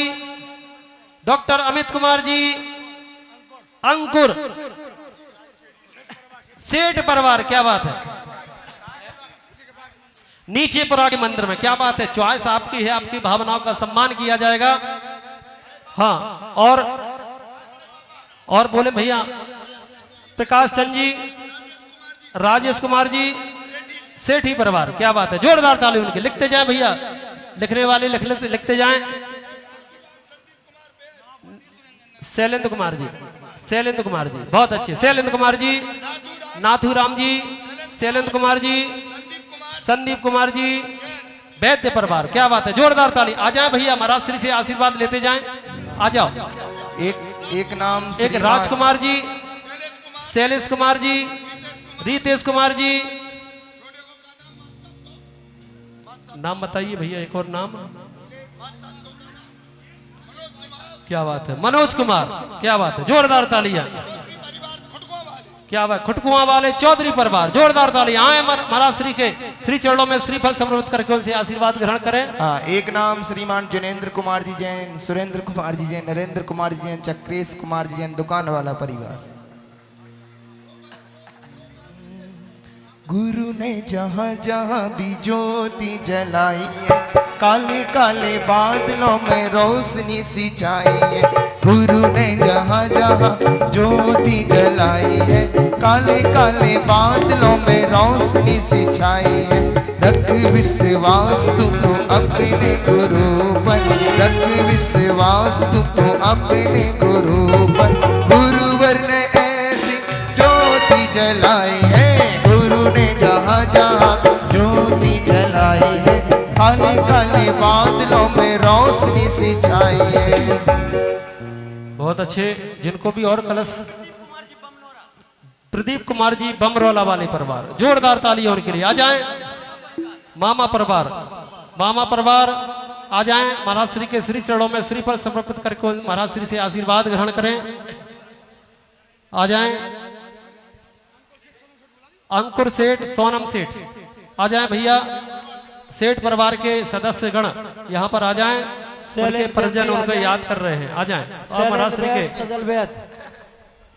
डॉक्टर अमित कुमार जी, अंकुर सेठ परिवार, क्या बात है, नीचे पुरा के मंदिर में, क्या बात है, चॉइस आपकी है, आपकी भावनाओं का सम्मान किया जाएगा। हाँ, और बोले भैया प्रकाश चंद जी, राजेश कुमार जी, सेठी परिवार, क्या बात है, जोरदार ताली उनके। लिखते जाएं भैया, लिखने वाले लिखते जाएं। शैलेंद्र कुमार जी, शैलेंद्र कुमार जी, बहुत अच्छे, शैलेंद्र कुमार जी, नाथूराम जी, शैलेंद्र कुमार जी, संदीप कुमार जी, वैद्य परिवार, क्या बात है, जोरदार ताली। आ जाए भैया, महाराज श्री से आशीर्वाद लेते जाएं, आ जाओ। एक नाम, एक राजकुमार जी, शैलेश कुमार जी, रितेश कुमार जी, नाम बताइए भैया, एक और नाम, क्या बात है, मनोज कुमार, क्या बात है, जोरदार तालियां। क्या बात, खुटकुआ वाले चौधरी परिवार, जोरदार तालियां। आए महाराज श्री के श्री चरणों में श्रीफल समर्पित करके उनसे आशीर्वाद ग्रहण करें। हाँ, एक नाम श्रीमान जनेन्द्र कुमार जी जैन, सुरेंद्र कुमार जी जैन, नरेंद्र कुमार जी जैन, चक्रेश कुमार जी जैन, दुकान वाला परिवार। गुरु ने जहाँ जहाँ भी ज्योति जलाई है, काले काले बादलों में रोशनी सिंचाई है। गुरु ने जहाँ जहाँ ज्योति जलाई है, काले काले बादलों में रोशनी सिंचाई है। रख विश्वास तू तो अपने गुरु पर, रख विश्वास तू तो अपने गुरु पर। गुरुवर ने ऐसी ज्योति जलाई है, गुरु ने जहाँ जहाँ ज्योति जलाई है, काले काले बादलों में रोशनी सिंचाई है। बहुत अच्छे, जिनको भी और कलश, प्रदीप कुमार जी बमरोला वाले परिवार, जोरदार ताली उनके लिए। आ जाएं मामा परिवार, मामा परिवार आ जाएं, महाराज श्री के श्री चरणों में श्रीफल समर्पित करके महाराज श्री से आशीर्वाद ग्रहण करें। आ जाएं अंकुर सेठ, सोनम सेठ, आ जाएं भैया, सेठ परिवार के सदस्य गण यहाँ पर आ जाएं, उनके परिजन उनको याद कर रहे हैं, आ जाएं। और महाराज श्री के सजल वैद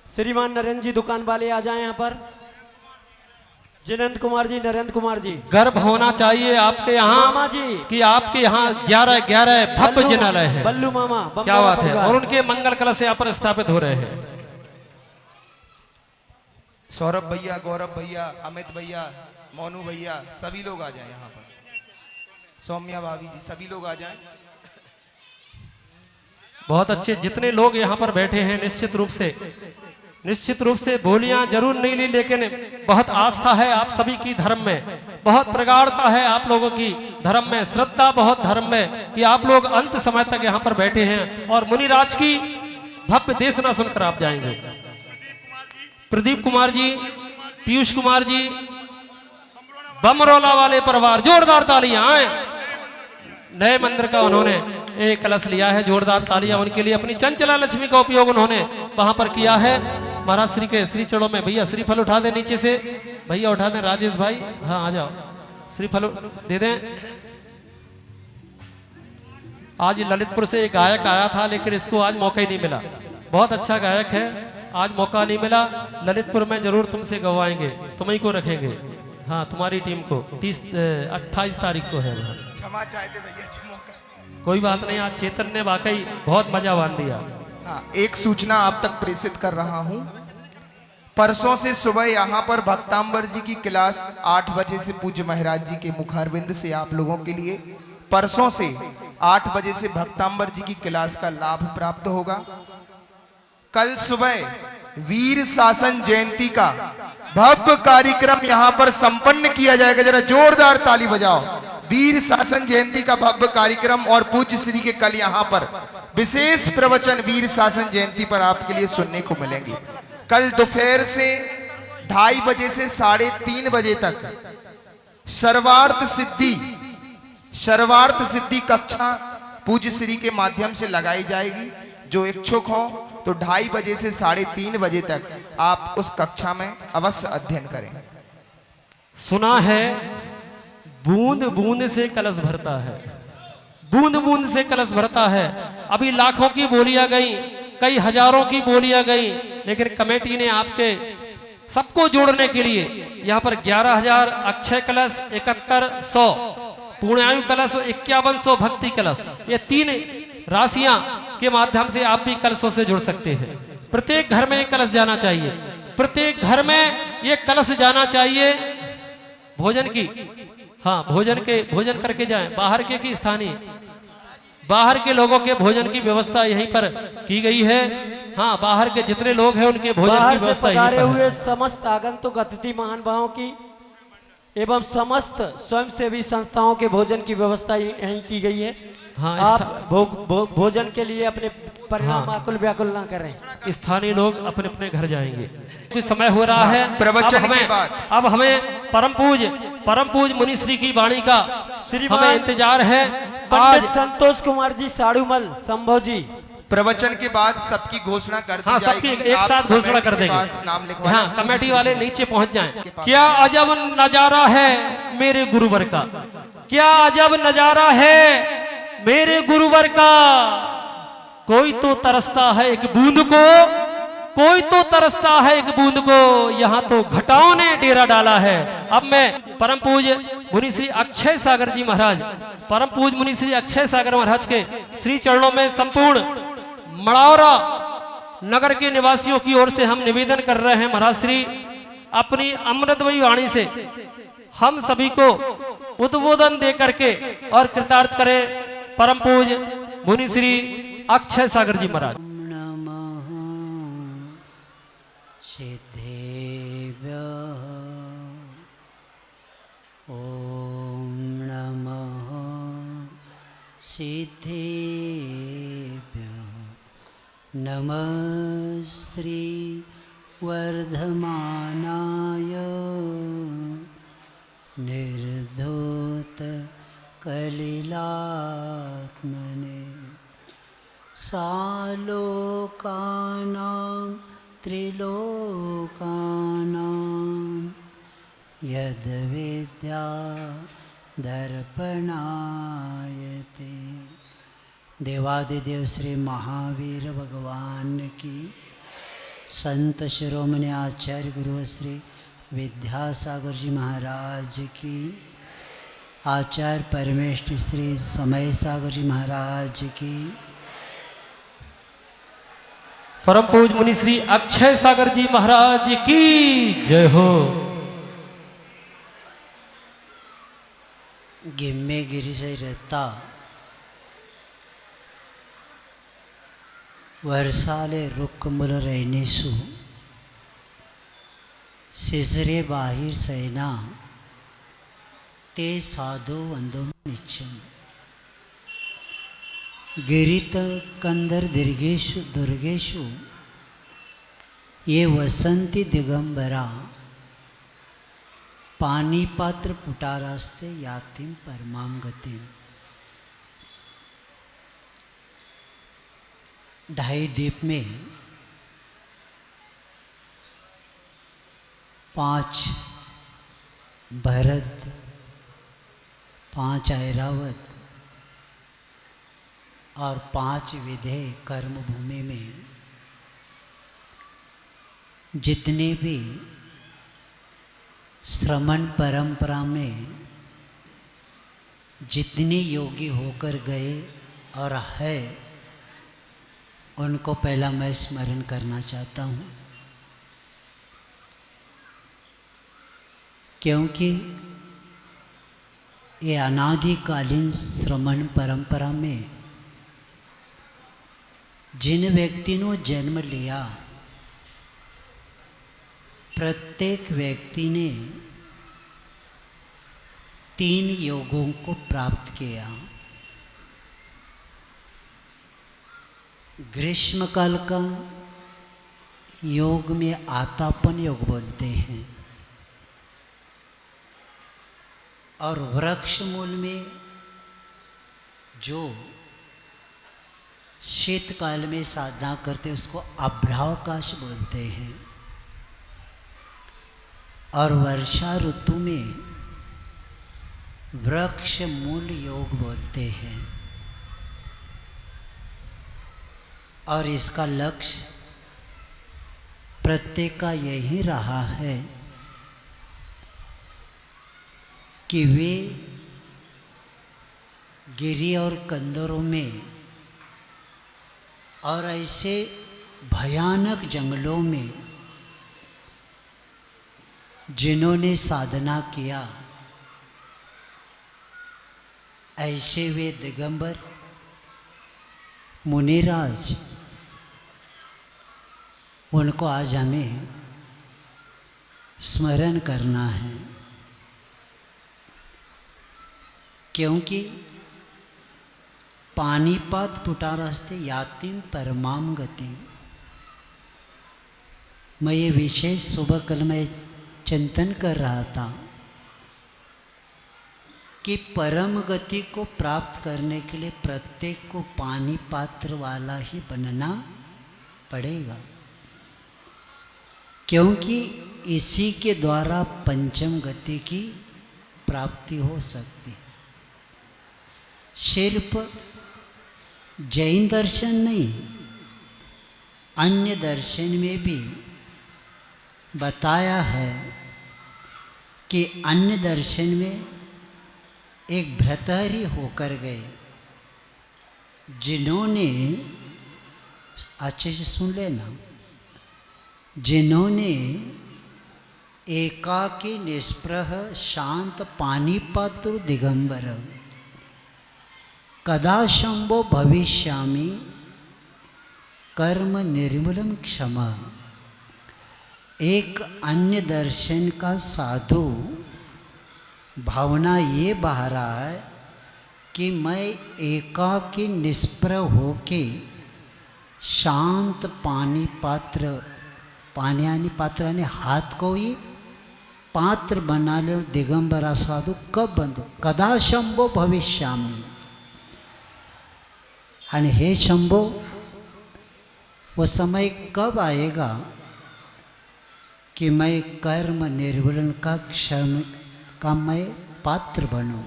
श्रीमान नरेंद्र जी दुकान वाले आ जाएं यहाँ पर। जिनेंद्र कुमार जी, नरेंद्र कुमार जी, गर्व होना चाहिए आपके यहाँ मामा जी कि आपके यहाँ 11 भव्य जिनालय है, बल्लू मामा, क्या बात है, और उनके मंगल कलश यहाँ पर स्थापित हो रहे हैं। सौरभ भैया, गौरव भैया, अमित भैया, मोनू भैया, सभी लोग आ जाएं यहाँ पर। सौम्या भाभी जी, सभी लोग आ जाएं। बहुत अच्छे, जितने लोग यहाँ पर बैठे हैं, निश्चित रूप से बोलियां जरूर नहीं ली, लेकिन बहुत आस्था है आप सभी की धर्म में, बहुत प्रगाढ़ता है आप लोगों की धर्म में, श्रद्धा बहुत धर्म में, कि आप लोग अंत समय तक यहाँ पर बैठे हैं और मुनिराज की भव्य देशना सुनकर आप जाएंगे। प्रदीप कुमार जी, पीयूष कुमार जी, बमरोला वाले परिवार, जोरदार तालियां। आए, नए मंदिर का उन्होंने एक कलश लिया है, जोरदार तालियां उनके लिए। अपनी चंचला लक्ष्मी का उपयोग उन्होंने वहां पर किया है। महाराज श्री के श्री चरणों में भैया श्रीफल उठा दें, नीचे से भैया उठा दें, राजेश भाई, हाँ आ जाओ, श्रीफल दे दें। आज ललितपुर से एक गायक आया था, लेकिन इसको आज मौका ही नहीं मिला, बहुत अच्छा गायक है, आज मौका नहीं मिला। ललितपुर में जरूर तुमसे गवाएंगे, तुम्ही को रखेंगे, हाँ तुम्हारी टीम को 28 तारीख को है वहाँ। क्षमा चाहते भैया, मौका कोई बात नहीं, आज चेतन ने वाकई बहुत मजा बांध दिया। हाँ, एक सूचना आप तक प्रेषित कर रहा हूँ। परसों से सुबह यहाँ पर भक्तांबर जी की क्लास 8 बजे से पूज्य महाराज जी के मुखारविंद से आप लोगों के लिए परसों से 8 बजे से भक्तांबर जी की क्लास का लाभ प्राप्त होगा। कल सुबह वीर शासन जयंती का भव्य कार्यक्रम यहाँ पर संपन्न किया जाएगा, जरा जोरदार ताली बजाओ। वीर शासन जयंती का भव्य कार्यक्रम और पूज्य श्री के कल यहाँ पर विशेष प्रवचन वीर शासन जयंती पर आपके लिए सुनने को मिलेंगे। कल दोपहर से 2:30 बजे से 3:30 बजे तक सर्वार्थ सिद्धि कक्षा पूज्य श्री के माध्यम से लगाई जाएगी। जो इच्छुक हो तो 2:30 बजे से 3:30 बजे तक आप उस कक्षा में अवश्य अध्ययन करें। सुना है बूंद बूंद से कलश भरता है, बूंद बूंद से कलश भरता है। अभी लाखों की बोलियां गई, कई हजारों की बोलियां गई, लेकिन कमेटी ने आपके सबको जोड़ने के लिए यहाँ पर 11,000 अक्षय कलश, 7100 पूर्णायु कलश, 5100 भक्ति कलश, ये 3 राशियां के माध्यम से आप भी कलशों से जुड़ सकते हैं। प्रत्येक घर में एक कलश जाना चाहिए, प्रत्येक घर में ये कलश जाना चाहिए। भोजन की, हाँ भोजन करके जाएं। बाहर के स्थानीय, बाहर के लोगों के भोजन की व्यवस्था यहीं पर की गई है। हाँ, बाहर के जितने लोग हैं उनके भोजन की व्यवस्था यहीं पर है। हुए समस्त आगंतुक अतिथि महानुभावों की एवं समस्त स्वयंसेवी संस्थाओं के भोजन की व्यवस्था यहीं की गई है। हाँ, आप भोजन के लिए अपने परिणाम आकुल व्याकुल ना करें। स्थानीय लोग अपने अपने घर जाएंगे। कुछ समय हो रहा है, प्रवचन के बाद अब हमें परम पूज मुनिश्री की वाणी का हमें इंतजार है। पंडित संतोष कुमार जी साड़ूमल संभव जी, प्रवचन के बाद सबकी घोषणा कर दी हाँ, जाएगी। सबकी एक साथ घोषणा कर देंगे। नाम लिखवा, हाँ, कमेटी वाले नीचे पहुंच जाएं। क्या अजब नजारा है मेरे गुरुवर का, क्या अजब नजारा है मेरे गुरुवर का। कोई तो तरसता है एक बूंद को, कोई तो तरसता है एक बूंद को, यहाँ तो घटाओं ने डेरा डाला है। अब मैं परम पूज मुनि श्री अक्षय सागर जी महाराज, परम पूज मुनि श्री अक्षय सागर महाराज के श्री चरणों में संपूर्ण मड़ौरा नगर के निवासियों की ओर से हम निवेदन कर रहे हैं। महाराज श्री अपनी अमृतमयी वाणी से हम सभी को उद्बोधन दे करके और कृतार्थ करें परम पूज मुनि श्री अक्षय सागर जी महाराज। नमः सिद्धेभ्यः ओम नमः सिद्धेभ्यः नमः श्री वर्धमानाय निर्धूत कलिलात्मने सालोकानां त्रिलोकानां यद्विद्या दर्पणायते। देवादिदेव श्री महावीर भगवान की, संत शिरोमणि आचार्य गुरु श्री विद्यासागर जी महाराज की, आचार्य परमेष्ठी श्री समय सागर जी महाराज की, परम पूज मुनि श्री अक्षय सागर जी महाराज की जय हो। गिम्मे गिरिजयरता वर्षाले रुक्मुल रैनेसु सिजरे बाहिर सैना ते साधु वंदो नित्यम। गिरित कंदर दीर्घेशु दुर्गेशु ये वसंती दिगंबरा पानी पात्र पुटारास्ते यातिम परमाम गति। ढाई दीप में 5 भरत, 5 ऐरावत और 5 विधे कर्म भूमि में जितने भी श्रमण परंपरा में जितने योगी होकर गए और है, उनको पहला मैं स्मरण करना चाहता हूँ, क्योंकि ये अनादिकालीन श्रमण परंपरा में जिन व्यक्ति ने जन्म लिया, प्रत्येक व्यक्ति ने 3 योगों को प्राप्त किया। ग्रीष्म काल का योग में आतापन योग बोलते हैं, और वृक्ष मूल में जो शीतकाल में साधना करते उसको अभ्रावकाश बोलते हैं। और वर्षा ऋतु में वृक्ष मूल योग बोलते हैं। और इसका लक्ष्य प्रत्येक का यही रहा है कि वे गिरी और कंदरों में और ऐसे भयानक जंगलों में जिन्होंने साधना किया, ऐसे वे दिगंबर मुनिराज, उनको आज हमें स्मरण करना है। क्योंकि पानीपत पुटारस्ते यातिम परमाम गति, मैं ये विशेष सुबह कल मैं चिंतन कर रहा था कि परम गति को प्राप्त करने के लिए प्रत्येक को पानी पात्र वाला ही बनना पड़ेगा, क्योंकि इसी के द्वारा पंचम गति की प्राप्ति हो सकती है। सिर्फ जैन दर्शन नहीं, अन्य दर्शन में भी बताया है कि अन्य दर्शन में एक भ्रतहरि होकर गए, जिन्होंने, अच्छे से सुन लेना, जिन्होंने एकाकी निष्प्रह शांत पानीपत दिगंबर कदा शंभो भविष्यामि कर्म निर्मूलम क्षमा, एक अन्य दर्शन का साधु भावना ये बहा रहा है कि मैं एकाकी निष्प्रह होके शांत पानी पात्र, पानी यानी पात्र यानी हाथ को ही पात्र बना ले, दिगंबरा साधु कब बंधो, कदा शंभो भविष्यामि, आणि हे शंभो वो समय कब आएगा कि मैं कर्म निर्मूलन का क्षम का मैं पात्र बनूं।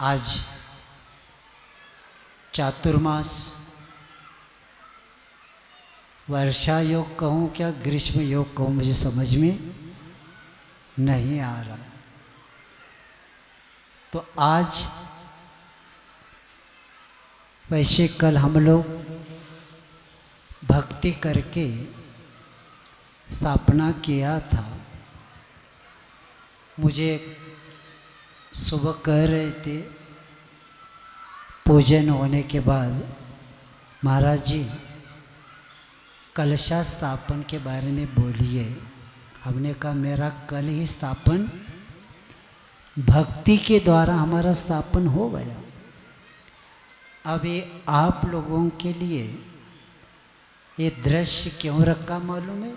आज चातुर्मास, वर्षा योग कहूँ क्या ग्रीष्म योग कहूँ, मुझे समझ में नहीं आ रहा। तो आज वैसे कल हम लोग भक्ति करके स्थापना किया था। मुझे सुबह कह रहे थे पूजन होने के बाद, महाराज जी कलशा स्थापन के बारे में बोलिए। हमने कहा मेरा कल ही स्थापन, भक्ति के द्वारा हमारा स्थापन हो गया। अब ये आप लोगों के लिए ये दृश्य क्यों रखा मालूम है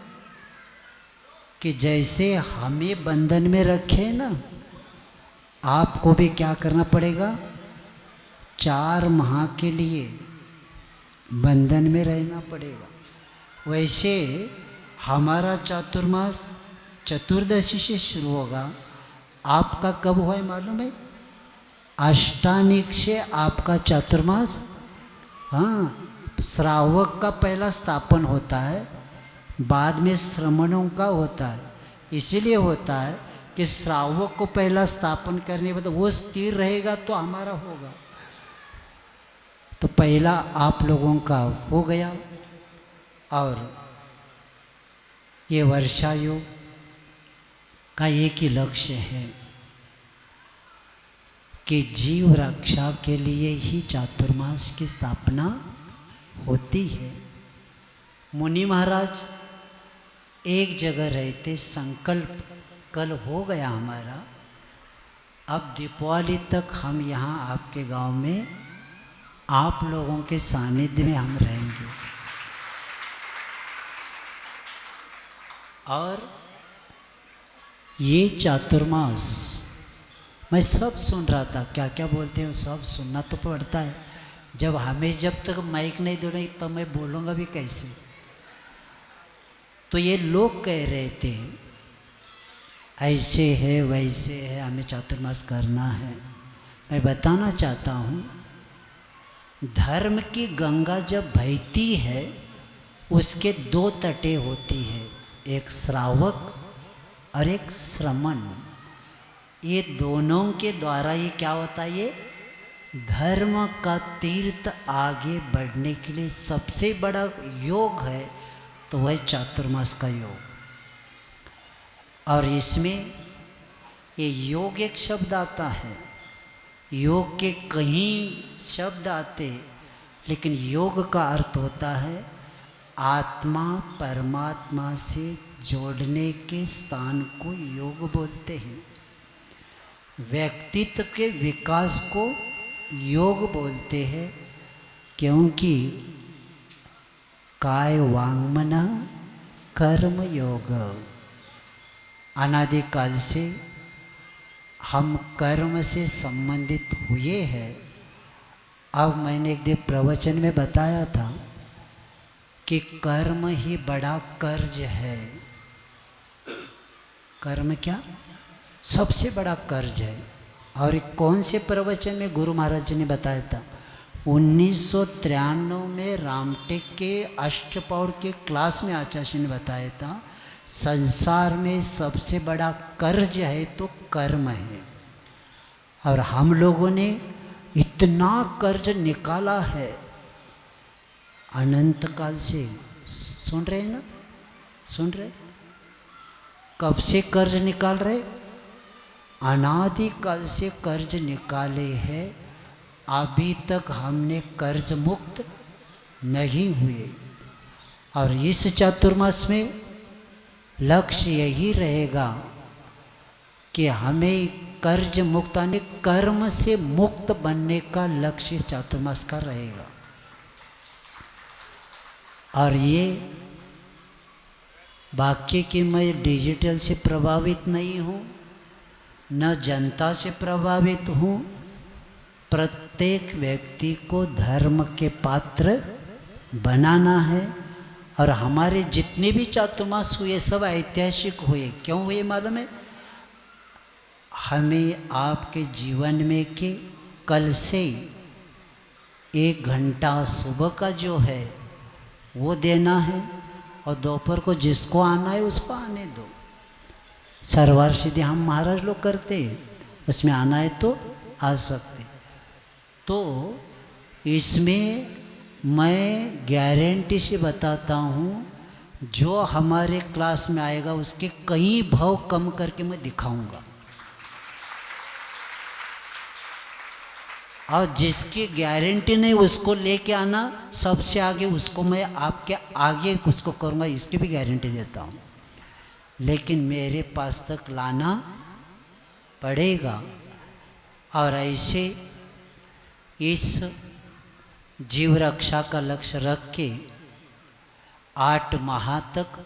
कि जैसे हमें बंधन में रखे ना, आपको भी क्या करना पड़ेगा, 4 माह के लिए बंधन में रहना पड़ेगा। वैसे हमारा चातुर्मास चतुर्दशी से शुरू होगा, आपका कब हुआ है मालूम है, अष्टानिक से आपका चातुर्मास, हाँ, श्रावक का पहला स्थापन होता है, बाद में श्रमणों का होता है। इसीलिए होता है कि श्रावक को पहला स्थापन करने के बाद वो स्थिर रहेगा तो हमारा होगा। तो पहला आप लोगों का हो गया। और ये वर्षा योग का एक ही लक्ष्य है कि जीव रक्षा के लिए ही चातुर्मास की स्थापना होती है। मुनि महाराज एक जगह रहते, संकल्प कल हो गया हमारा, अब दीपावली तक हम यहाँ आपके गांव में आप लोगों के सानिध्य में हम रहेंगे। और ये चातुर्मास मैं सब सुन रहा था, क्या क्या बोलते हैं सब सुनना तो पड़ता है। जब तक माइक नहीं दोगे तब मैं बोलूँगा भी कैसे। तो ये लोग कह रहे थे ऐसे है वैसे है, हमें चातुर्मास करना है। मैं बताना चाहता हूँ, धर्म की गंगा जब बहती है उसके दो तटे होती है, एक श्रावक और एक श्रमण। ये दोनों के द्वारा ये क्या होता है, ये धर्म का तीर्थ आगे बढ़ने के लिए सबसे बड़ा योग है, तो वह चातुर्मास का योग। और इसमें ये योग एक शब्द आता है, योग के कई शब्द आते, लेकिन योग का अर्थ होता है आत्मा परमात्मा से जोड़ने के स्थान को योग बोलते हैं। व्यक्तित्व के विकास को योग बोलते हैं, क्योंकि काय वांगमना कर्म योग, अनादिकाल से हम कर्म से संबंधित हुए हैं। अब मैंने एक दिन प्रवचन में बताया था कि कर्म ही बड़ा कर्ज है। कर्म क्या सबसे बड़ा कर्ज है। और एक कौन से प्रवचन में गुरु महाराज जी ने बताया था, 1993 में रामटेक के अष्टपौड़ के क्लास में आचार्य ने बताया था, संसार में सबसे बड़ा कर्ज है तो कर्म है। और हम लोगों ने इतना कर्ज निकाला है अनंत काल से। सुन रहे हैं ना, सुन रहे? कब से कर्ज निकाल रहे? अनादि काल से कर्ज निकाले हैं, अभी तक हमने कर्ज मुक्त नहीं हुए। और इस चातुर्मास में लक्ष्य यही रहेगा कि हमें कर्ज मुक्त यानी कर्म से मुक्त बनने का लक्ष्य इस चातुर्मास का रहेगा। और ये बाकी कि मैं डिजिटल से प्रभावित नहीं हूँ, न जनता से प्रभावित हूँ। प्रत्येक व्यक्ति को धर्म के पात्र बनाना है। और हमारे जितने भी चातुर्मास हुए सब ऐतिहासिक हुए। क्यों हुए मालूम है? हमें आपके जीवन में कि कल से 1 घंटा सुबह का जो है वो देना है, और दोपहर को जिसको आना है उसको आने दो। सरवार सीधे हम महाराज लोग करते हैं, उसमें आना है तो आ सकते। तो इसमें मैं गारंटी से बताता हूँ, जो हमारे क्लास में आएगा उसके कई भाव कम करके मैं दिखाऊंगा। और जिसकी गारंटी नहीं उसको लेके आना, सबसे आगे उसको मैं आपके आगे उसको करूँगा, इसकी भी गारंटी देता हूँ। लेकिन मेरे पास तक लाना पड़ेगा। और ऐसे इस जीव रक्षा का लक्ष्य रख के 8 माह तक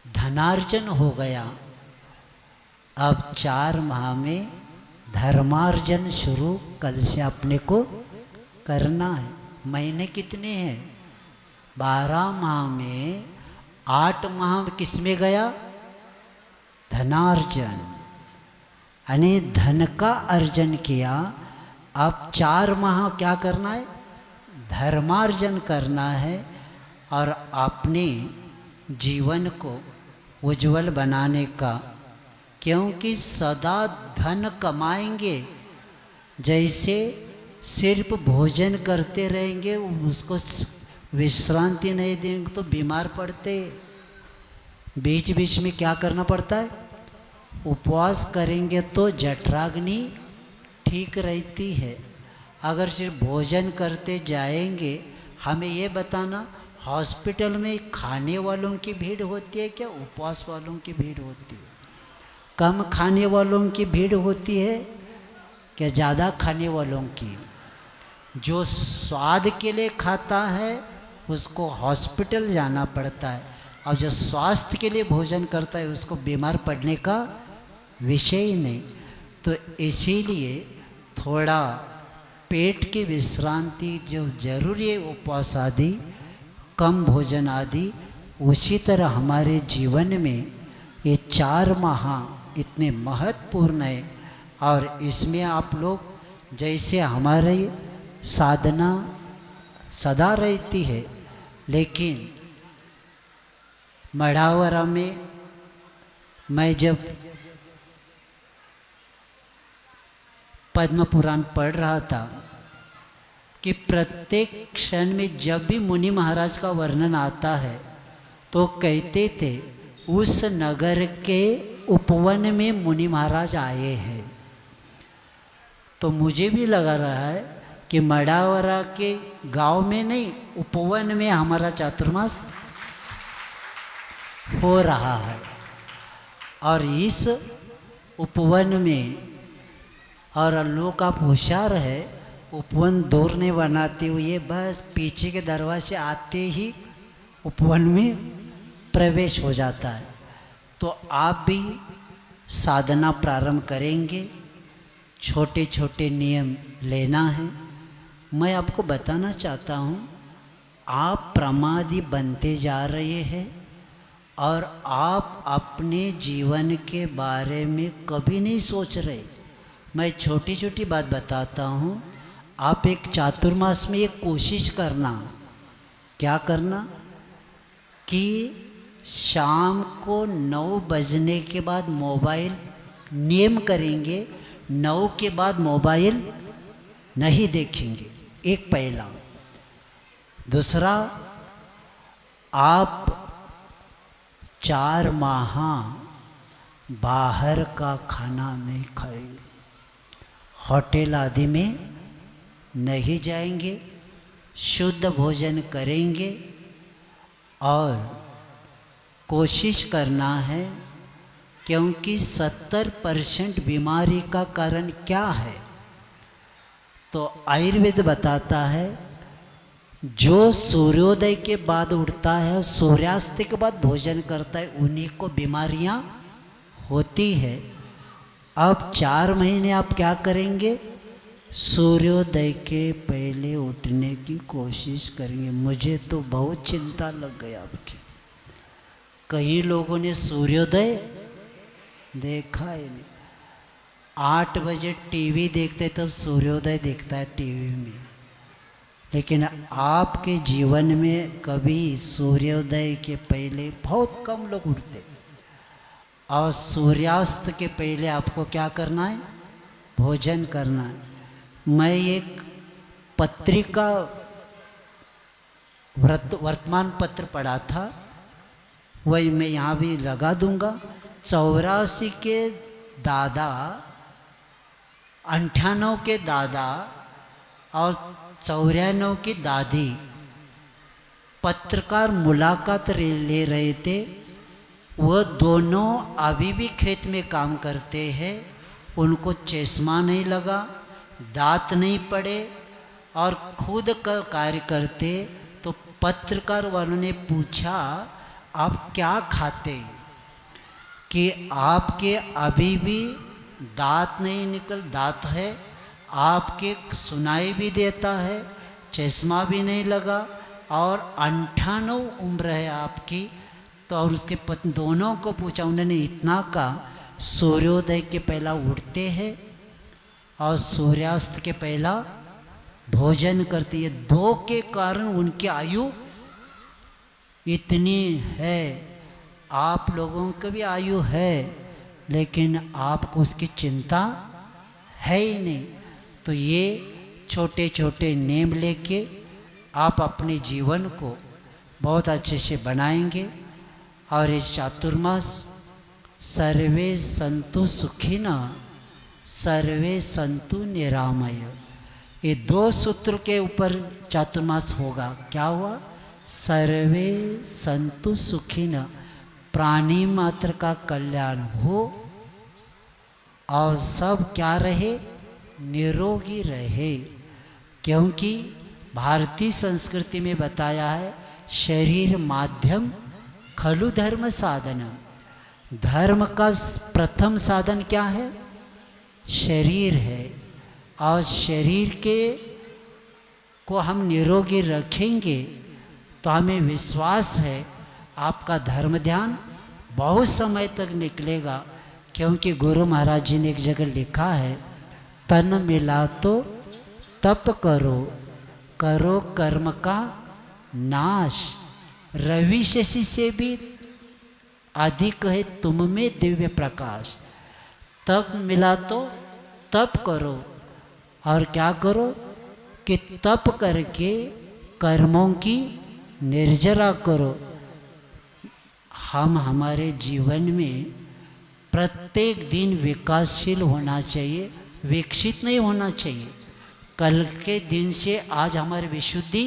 धनार्जन हो गया। अब 4 माह में धर्मार्जन शुरू कल से अपने को करना है। महीने कितने हैं? 12 माह में 8 माह किस में गया? धनार्जन, यानी धन का अर्जन किया। अब 4 माह क्या करना है? धर्मार्जन करना है। और अपने जीवन को उज्जवल बनाने का, क्योंकि सदा धन कमाएंगे, जैसे सिर्फ भोजन करते रहेंगे, उसको विश्रांति नहीं देंगे तो बीमार पड़ते। बीच बीच में क्या करना पड़ता है? उपवास करेंगे तो जठराग्नि ठीक रहती है। अगर सिर्फ भोजन करते जाएंगे, हमें ये बताना हॉस्पिटल में खाने वालों की भीड़ होती है क्या उपवास वालों की भीड़ होती है? कम खाने वालों की भीड़ होती है क्या ज़्यादा खाने वालों की? जो स्वाद के लिए खाता है उसको हॉस्पिटल जाना पड़ता है, और जो स्वास्थ्य के लिए भोजन करता है उसको बीमार पड़ने का विषय ही नहीं। तो इसीलिए थोड़ा पेट की विश्रांति जो जरूरी है, उपवास आदि, कम भोजन आदि, उसी तरह हमारे जीवन में ये 4 माह इतने महत्वपूर्ण है। और इसमें आप लोग जैसे हमारे साधना सदा रहती है, लेकिन मढ़ावरा में मैं जब पद्म पुराण पढ़ रहा था कि प्रत्येक क्षण में जब भी मुनि महाराज का वर्णन आता है तो कहते थे उस नगर के उपवन में मुनि महाराज आए हैं। तो मुझे भी लगा रहा है कि मढ़ावरा के गांव में नहीं, उपवन में हमारा चातुर्मास हो रहा है। और इस उपवन में, और लोग आप होशियार है, उपवन दूर नहीं बनाते हुए बस पीछे के दरवाजे आते ही उपवन में प्रवेश हो जाता है। तो आप भी साधना प्रारंभ करेंगे, छोटे छोटे नियम लेना है। मैं आपको बताना चाहता हूँ, आप प्रमादी बनते जा रहे हैं और आप अपने जीवन के बारे में कभी नहीं सोच रहे। मैं छोटी छोटी बात बताता हूँ। आप एक चातुर्मास में एक कोशिश करना, क्या करना कि शाम को 9 बजने के बाद मोबाइल, नियम करेंगे 9 के बाद मोबाइल नहीं देखेंगे, एक पहला। दूसरा, आप 4 माह बाहर का खाना नहीं खाएंगे, होटल आदि में नहीं जाएंगे, शुद्ध भोजन करेंगे। और कोशिश करना है, क्योंकि 70% बीमारी का कारण क्या है, तो आयुर्वेद बताता है जो सूर्योदय के बाद उठता है और सूर्यास्त के बाद भोजन करता है उन्हीं को बीमारियां होती है। अब 4 महीने आप क्या करेंगे, सूर्योदय के पहले उठने की कोशिश करेंगे। मुझे तो बहुत चिंता लग गई आपकी। कई लोगों ने सूर्योदय देखा ही नहीं। 8 बजे टीवी देखते तब सूर्योदय देखता है टीवी में, लेकिन आपके जीवन में कभी सूर्योदय के पहले बहुत कम लोग उठते। और सूर्यास्त के पहले आपको क्या करना है, भोजन करना है। मैं एक पत्रिका वर्तमान पत्र पढ़ा था, वही मैं यहाँ भी लगा दूंगा। 84 के दादा, 98 के दादा और 94 की दादी पत्रकार मुलाकात ले रहे थे। वह दोनों अभी भी खेत में काम करते हैं, उनको चश्मा नहीं लगा, दांत नहीं पड़े और खुद का कार्य करते। तो पत्रकार वालों ने पूछा आप क्या खाते, कि आपके अभी भी दांत नहीं निकल, दांत है, आपके सुनाई भी देता है, चश्मा भी नहीं लगा और 98 उम्र है आपकी। तो और उसके पत्नी दोनों को पूछा, उन्होंने इतना का सूर्योदय के पहला उठते हैं और सूर्यास्त के पहला भोजन करते हैं। 2 के कारण उनकी आयु इतनी है। आप लोगों की भी आयु है, लेकिन आपको उसकी चिंता है ही नहीं। तो ये छोटे छोटे नेम लेके आप अपने जीवन को बहुत अच्छे से बनाएंगे। और इस चातुर्मास सर्वे संतु सुखिनः सर्वे संतु निरामय, ये 2 सूत्र के ऊपर चातुर्मास होगा। क्या हुआ, सर्वे संतु सुखिनः, प्राणी मात्र का कल्याण हो और सब क्या रहे, निरोगी रहे। क्योंकि भारतीय संस्कृति में बताया है शरीर माध्यम खलु धर्म साधनम। धर्म का प्रथम साधन क्या है, शरीर है। और शरीर के को हम निरोगी रखेंगे तो हमें विश्वास है आपका धर्म ध्यान बहुत समय तक निकलेगा। क्योंकि गुरु महाराज जी ने एक जगह लिखा है, तन मिला तो तप करो, करो कर्म का नाश, रवि शशि से भी अधिक है तुम में दिव्य प्रकाश। तप मिला तो तप करो, और क्या करो कि तप करके कर्मों की निर्जरा करो। हम हमारे जीवन में प्रत्येक दिन विकासशील होना चाहिए, विकसित नहीं होना चाहिए। कल के दिन से आज हमारी विशुद्धि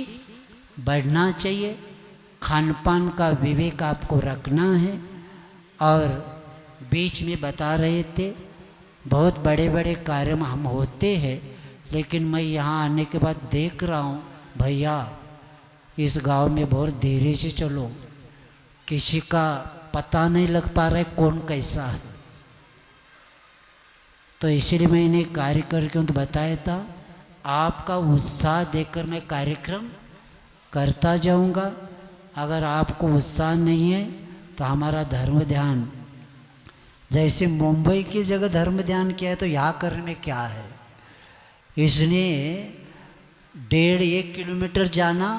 बढ़ना चाहिए। खान पान का विवेक आपको रखना है। और बीच में बता रहे थे बहुत बड़े बड़े कार्य हम होते हैं, लेकिन मैं यहाँ आने के बाद देख रहा हूँ भैया इस गांव में बहुत धीरे से चलो, किसी का पता नहीं लग पा रहा है कौन कैसा है। तो इसीलिए मैंने कार्य करके उनको बताया था, आपका उत्साह देखकर मैं कार्यक्रम करता जाऊंगा। अगर आपको उत्साह नहीं है तो हमारा धर्म ध्यान, जैसे मुंबई की जगह धर्म ध्यान किया है तो यहाँ करने में क्या है। इसलिए 1.5-1 किलोमीटर जाना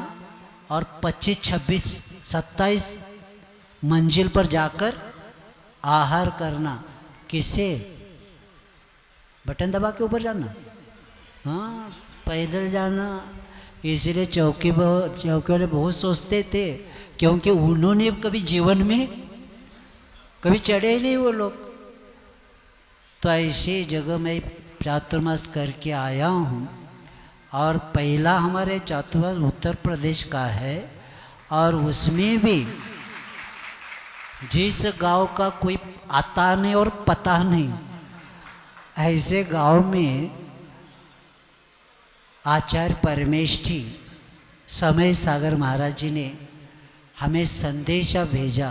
और 25-26-27 मंजिल पर जाकर आहार करना, किससे? बटन दबा के ऊपर जाना, हाँ पैदल जाना। इसलिए चौकी वाले बहुत सोचते थे, क्योंकि उन्होंने कभी जीवन में कभी चढ़े नहीं वो लोग। तो ऐसी जगह मैं चातुर्मास करके आया हूँ। और पहला हमारे चातुर्मास उत्तर प्रदेश का है, और उसमें भी जिस गांव का कोई आता नहीं और पता नहीं, ऐसे गांव में आचार्य परमेष्ठी समय सागर महाराज जी ने हमें संदेशा भेजा।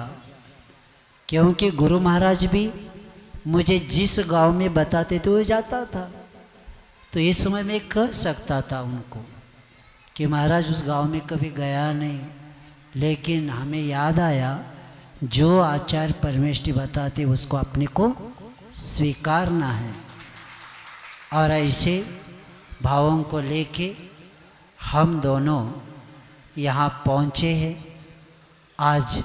क्योंकि गुरु महाराज भी मुझे जिस गांव में बताते थे वो जाता था, तो इस समय मैं कह सकता था उनको कि महाराज उस गांव में कभी गया नहीं, लेकिन हमें याद आया जो आचार्य परमेष्ठी बताते उसको अपने को स्वीकारना है। और ऐसे भावों को लेके हम दोनों यहाँ पहुँचे हैं। आज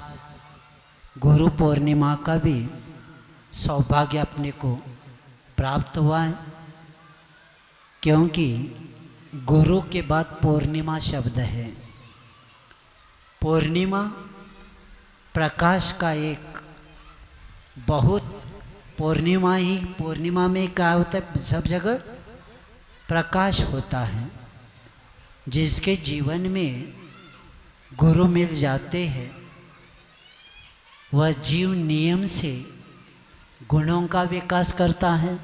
गुरु पूर्णिमा का भी सौभाग्य अपने को प्राप्त हुआ है, क्योंकि गुरु के बाद पूर्णिमा शब्द है। पूर्णिमा प्रकाश का एक बहुत, पूर्णिमा में क्या होता है, सब जगह प्रकाश होता है। जिसके जीवन में गुरु मिल जाते हैं वह जीव नियम से गुणों का विकास करता है,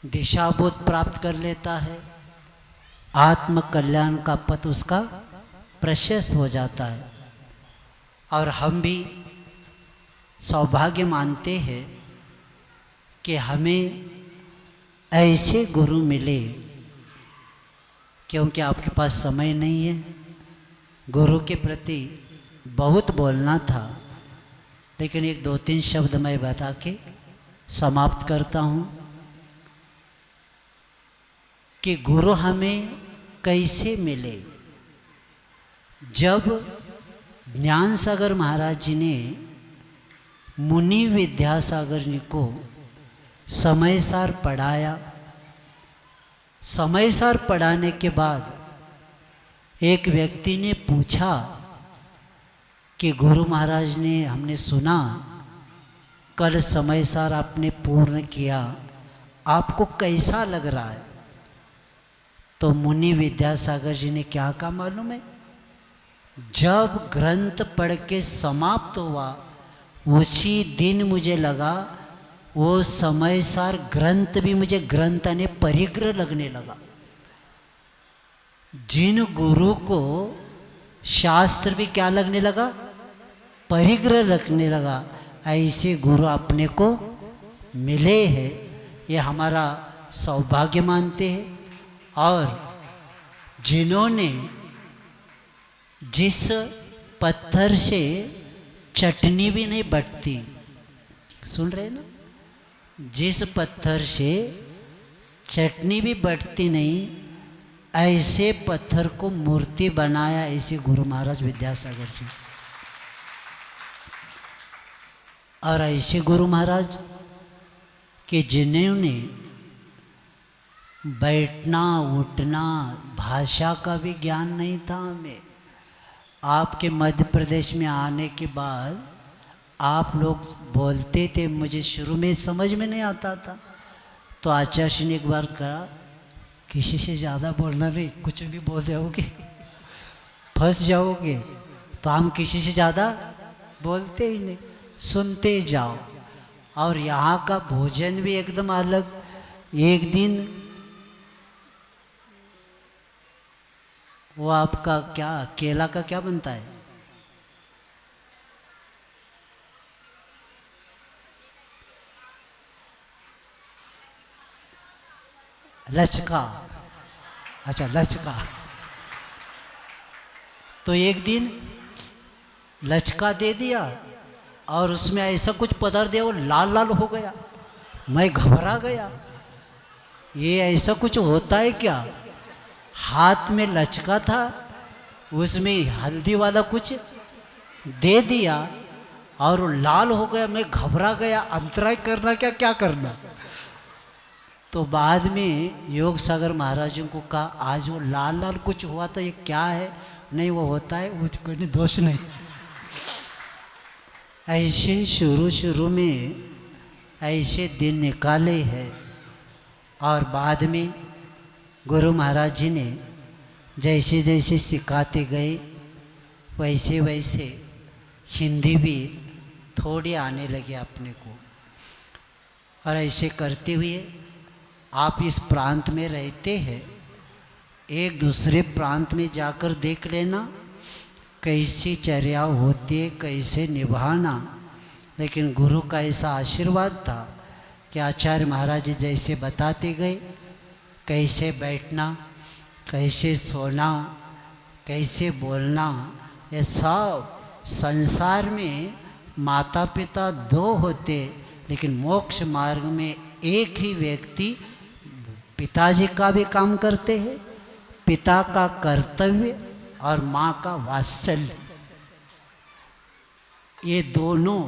दिशाबोध प्राप्त कर लेता है, आत्म कल्याण का पथ उसका प्रशस्त हो जाता है। और हम भी सौभाग्य मानते हैं कि हमें ऐसे गुरु मिले, क्योंकि आपके पास समय नहीं है। गुरु के प्रति बहुत बोलना था, लेकिन 1-2-3 शब्द मैं बता के समाप्त करता हूँ कि गुरु हमें कैसे मिले। जब ज्ञान सागर महाराज जी ने मुनि विद्यासागर जी को समय सार पढ़ाया, समय सार पढ़ाने के बाद एक व्यक्ति ने पूछा कि गुरु महाराज ने, हमने सुना कल समय सार आपने पूर्ण किया, आपको कैसा लग रहा है? तो मुनि विद्यासागर जी ने क्या कहा मालूम है? जब ग्रंथ पढ़ के समाप्त हुआ उसी दिन मुझे लगा वो समय सार ग्रंथ भी मुझे ग्रंथ ने परिग्रह लगने लगा। जिन गुरु को शास्त्र भी क्या लगने लगा, परिग्रह लगने लगा, ऐसे गुरु अपने को मिले हैं, ये हमारा सौभाग्य मानते हैं। और जिन्होंने जिस पत्थर से चटनी भी नहीं बटती, सुन रहे ना, जिस पत्थर से चटनी भी बटती नहीं, ऐसे पत्थर को मूर्ति बनाया ऐसे गुरु महाराज विद्यासागर जी। और ऐसे गुरु महाराज कि जिन्होंने बैठना उठना भाषा का भी ज्ञान नहीं था हमें। आपके मध्य प्रदेश में आने के बाद आप लोग बोलते थे, मुझे शुरू में समझ में नहीं आता था, तो आचार्य ने एक बार कहा किसी से ज़्यादा बोलना नहीं, कुछ भी बोल जाओगे फंस जाओगे। तो हम किसी से ज़्यादा बोलते ही नहीं, सुनते जाओ। और यहाँ का भोजन भी एकदम अलग। एक दिन वो आपका क्या केला का क्या बनता है, लचका, अच्छा लचका। तो एक दिन लचका दे दिया और उसमें ऐसा कुछ पदार्थ दिया वो लाल लाल हो गया। मैं घबरा गया, ये ऐसा कुछ होता है क्या। हाथ में लचका था, उसमें हल्दी वाला कुछ दे दिया और वो लाल हो गया। मैं घबरा गया, अंतराय करना क्या करना। तो बाद में योग सागर महाराज को कहा आज वो लाल लाल कुछ हुआ था, ये क्या है। नहीं वो होता है, वो कोई दोष नहीं। ऐसे शुरू में ऐसे दिन निकाले हैं। और बाद में गुरु महाराज जी ने जैसे जैसे सिखाते गए वैसे वैसे हिंदी भी थोड़ी आने लगी अपने को। और ऐसे करते हुए आप इस प्रांत में रहते हैं, एक दूसरे प्रांत में जाकर देख लेना कैसी चर्या होती है, कैसे निभाना। लेकिन गुरु का ऐसा आशीर्वाद था कि आचार्य महाराज जी जैसे बताते गए, कैसे बैठना, कैसे सोना, कैसे बोलना, ये सब संसार में माता पिता दो होते, लेकिन मोक्ष मार्ग में एक ही व्यक्ति पिताजी का भी काम करते हैं, पिता का कर्तव्य और माँ का वात्सल्य। ये दोनों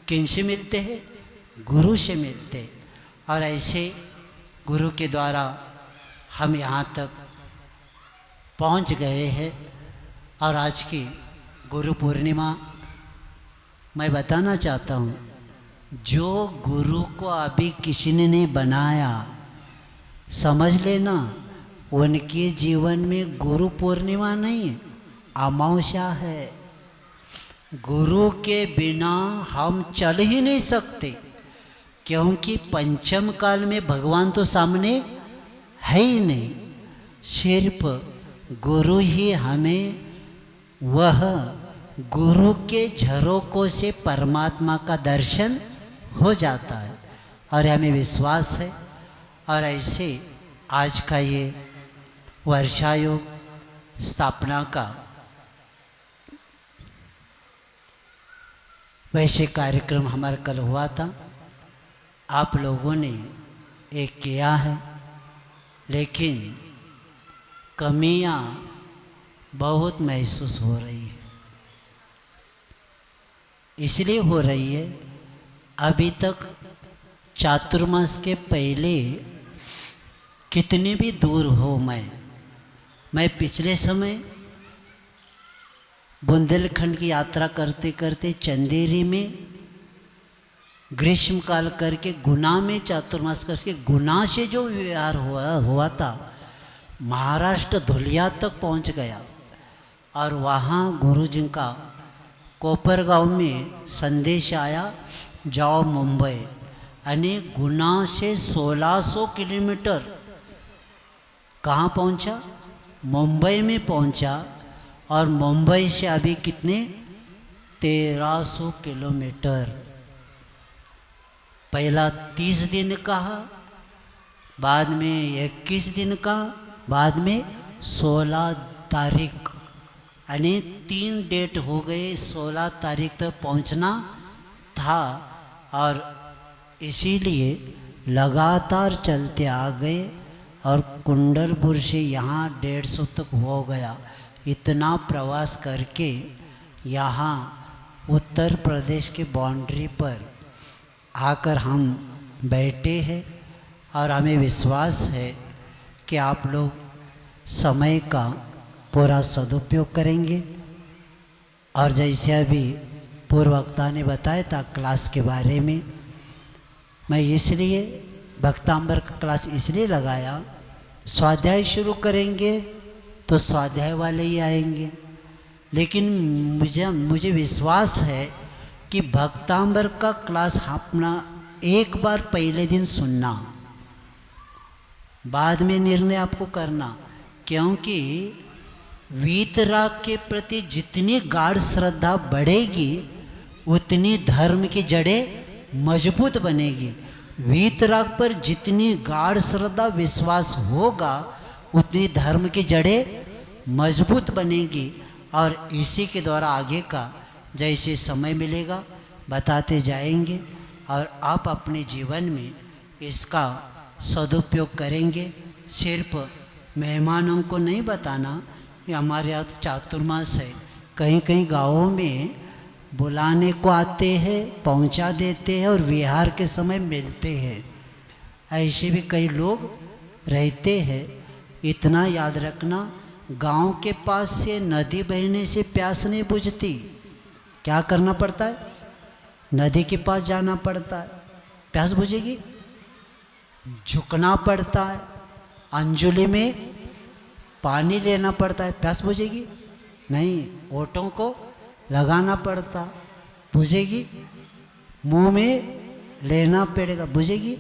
किनसे मिलते हैं, गुरु से मिलते हैं। और ऐसे गुरु के द्वारा हम यहाँ तक पहुँच गए हैं। और आज की गुरु पूर्णिमा मैं बताना चाहता हूँ, जो गुरु को अभी किसी ने नहीं बनाया, समझ लेना उनके जीवन में गुरु पूर्णिमा नहीं, अमावस्या है। गुरु के बिना हम चल ही नहीं सकते, क्योंकि पंचम काल में भगवान तो सामने है ही नहीं। सिर्फ गुरु ही हमें वह गुरु के झरोकों से परमात्मा का दर्शन हो जाता है, और हमें विश्वास है। और ऐसे आज का ये वर्षायोग स्थापना का वैसे कार्यक्रम हमारा कल हुआ था, आप लोगों ने एक किया है, लेकिन कमियां बहुत महसूस हो रही है। इसलिए हो रही है, अभी तक चातुर्मास के पहले कितने भी दूर हो, मैं पिछले समय बुंदेलखंड की यात्रा करते करते चंदेरी में ग्रीष्म काल करके गुना में चातुर्मास करके गुना से जो व्यवहार हुआ था, महाराष्ट्र धुलिया तक पहुंच गया। और वहाँ गुरु जी का कोपरगांव में संदेश आया, जाओ मुंबई। यानी गुना से 1600 किलोमीटर कहाँ पहुंचा, मुंबई में पहुंचा। और मुंबई से अभी कितने 1300 किलोमीटर। पहला 30 दिन कहा, बाद में 21 दिन का, बाद में 16 तारीख, यानी 3 डेट हो गए। 16 तारीख तक पहुंचना था, और इसीलिए लगातार चलते आ गए और कुंडलपुर से यहाँ 150 तक हो गया। इतना प्रवास करके यहाँ उत्तर प्रदेश के बाउंड्री पर आकर हम बैठे हैं और हमें विश्वास है कि आप लोग समय का पूरा सदुपयोग करेंगे। और जैसे अभी पूर्व वक्ता ने बताया था क्लास के बारे में, मैं इसलिए भक्तांबर का क्लास इसलिए लगाया, स्वाध्याय शुरू करेंगे तो स्वाध्याय वाले ही आएंगे, लेकिन मुझे विश्वास है कि भक्तांबर का क्लास अपना एक बार पहले दिन सुनना, बाद में निर्णय आपको करना, क्योंकि वीतराग के प्रति जितनी गाढ़ श्रद्धा बढ़ेगी उतनी धर्म की जड़ें मजबूत बनेगी। वीतराग पर जितनी गाढ़ श्रद्धा विश्वास होगा उतनी धर्म की जड़ें मजबूत बनेगी। और इसी के द्वारा आगे का जैसे समय मिलेगा बताते जाएंगे और आप अपने जीवन में इसका सदुपयोग करेंगे। सिर्फ मेहमानों को नहीं बताना, ये हमारे यहाँ चातुर्मास है, कहीं कहीं गाँवों में बुलाने को आते हैं, पहुंचा देते हैं और विहार के समय मिलते हैं। ऐसे भी कई लोग रहते हैं। इतना याद रखना, गांव के पास से नदी बहने से प्यास नहीं बुझती। क्या करना पड़ता है? नदी के पास जाना पड़ता है, प्यास बुझेगी? झुकना पड़ता है, अंजुली में पानी लेना पड़ता है, प्यास बुझेगी? नहीं, ओठों को लगाना पड़ता, बुझेगी? मुंह में लेना पड़ेगा, बुझेगी?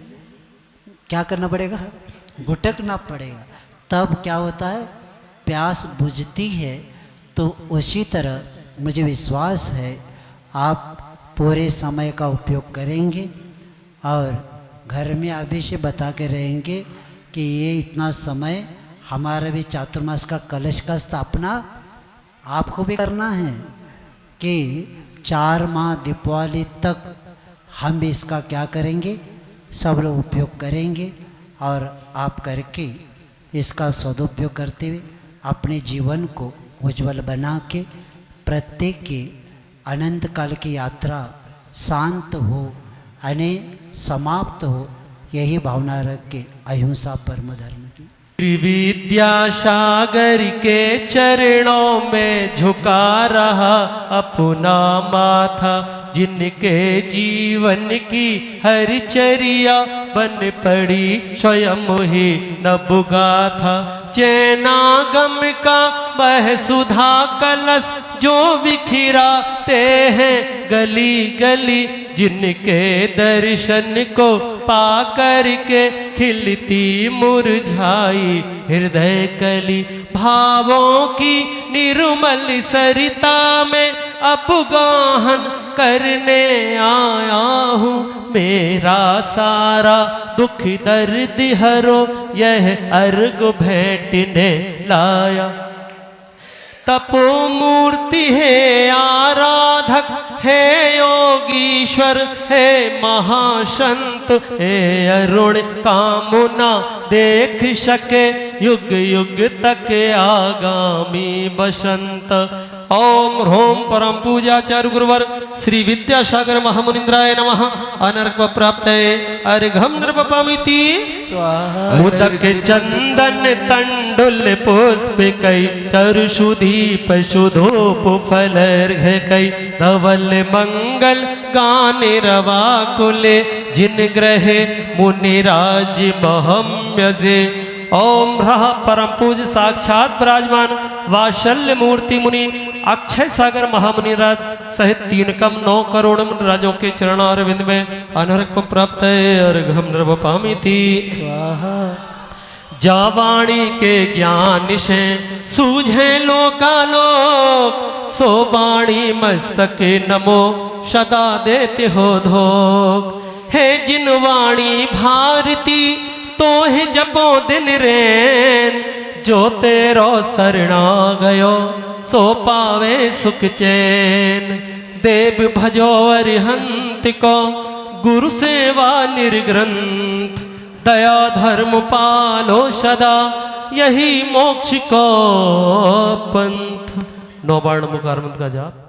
क्या करना पड़ेगा? घुटकना पड़ेगा, तब क्या होता है? प्यास बुझती है। तो उसी तरह मुझे विश्वास है आप पूरे समय का उपयोग करेंगे और घर में अभी से बता के रहेंगे कि ये इतना समय हमारा भी चातुर्मास का कलश का स्थापना आपको भी करना है कि 4 माह दीपावली तक हम भी इसका क्या करेंगे, सब लोग उपयोग करेंगे। और आप करके इसका सदुपयोग करते हुए अपने जीवन को उज्जवल बना के प्रत्येक की अनंत काल की यात्रा शांत हो, अने समाप्त हो, यही भावना रख के अहिंसा परम धर्म की विद्यासागर के चरणों में झुका रहा अपना माथा, जिनके जीवन की हर चर्या बन पड़ी स्वयं ही नबगाथा। चैनागम का वह सुधा कलश जो बिखराते हैं गली गली, जिनके दर्शन को पा करके खिलती मुरझाई हृदय कली। भावों की निर्मल सरिता में अब गाहन करने आया हूँ, मेरा सारा दुख दर्द हरो यह अर्घ भेंटने लाया। तपो मूर्ति है आराधक, है योगीश्वर, है महासंत, है अरुण कामना देख सके युग युग तक आगामी बसंत। ओम ह्रोम परम पूजाचार्य गुरुवर श्री विद्यासागर महामुनिंद्राय नमः। अनर्क प्राप्तये अर्घम नृपपामिति उदक चंदन तंडुल पुष्प कई चरुषुदीप सुधूप फलर्घ कई धवल मंगल गान रवा कुले जिन ग्रहे मुनिराज महम्यजे। ओम रह परम पूज साक्षात विराजमान वात्सल्य मूर्ति मुनि अक्षय सागर महामुनि राज सहित 3 कम 9 करोड़ राजों के चरण अरविंद में अनर्क प्राप्त अर्घम नृपपामिति स्वाहा। जावाणी के ज्ञान से सूझे लोकालोक, सो बाणी मस्तक नमो सदा देते हो धोक। हे जिन वाणी भारती तो ही जपो दिन रैन, जो तेरो शरणा गयो सो पावे सुख चैन। देव भजो अरिहंत को गुरु सेवा निर्ग्रंथ, दया धर्म पालो सदा, यही मोक्ष को पंथ। 9 बाण मुखार मंत्र का जाप।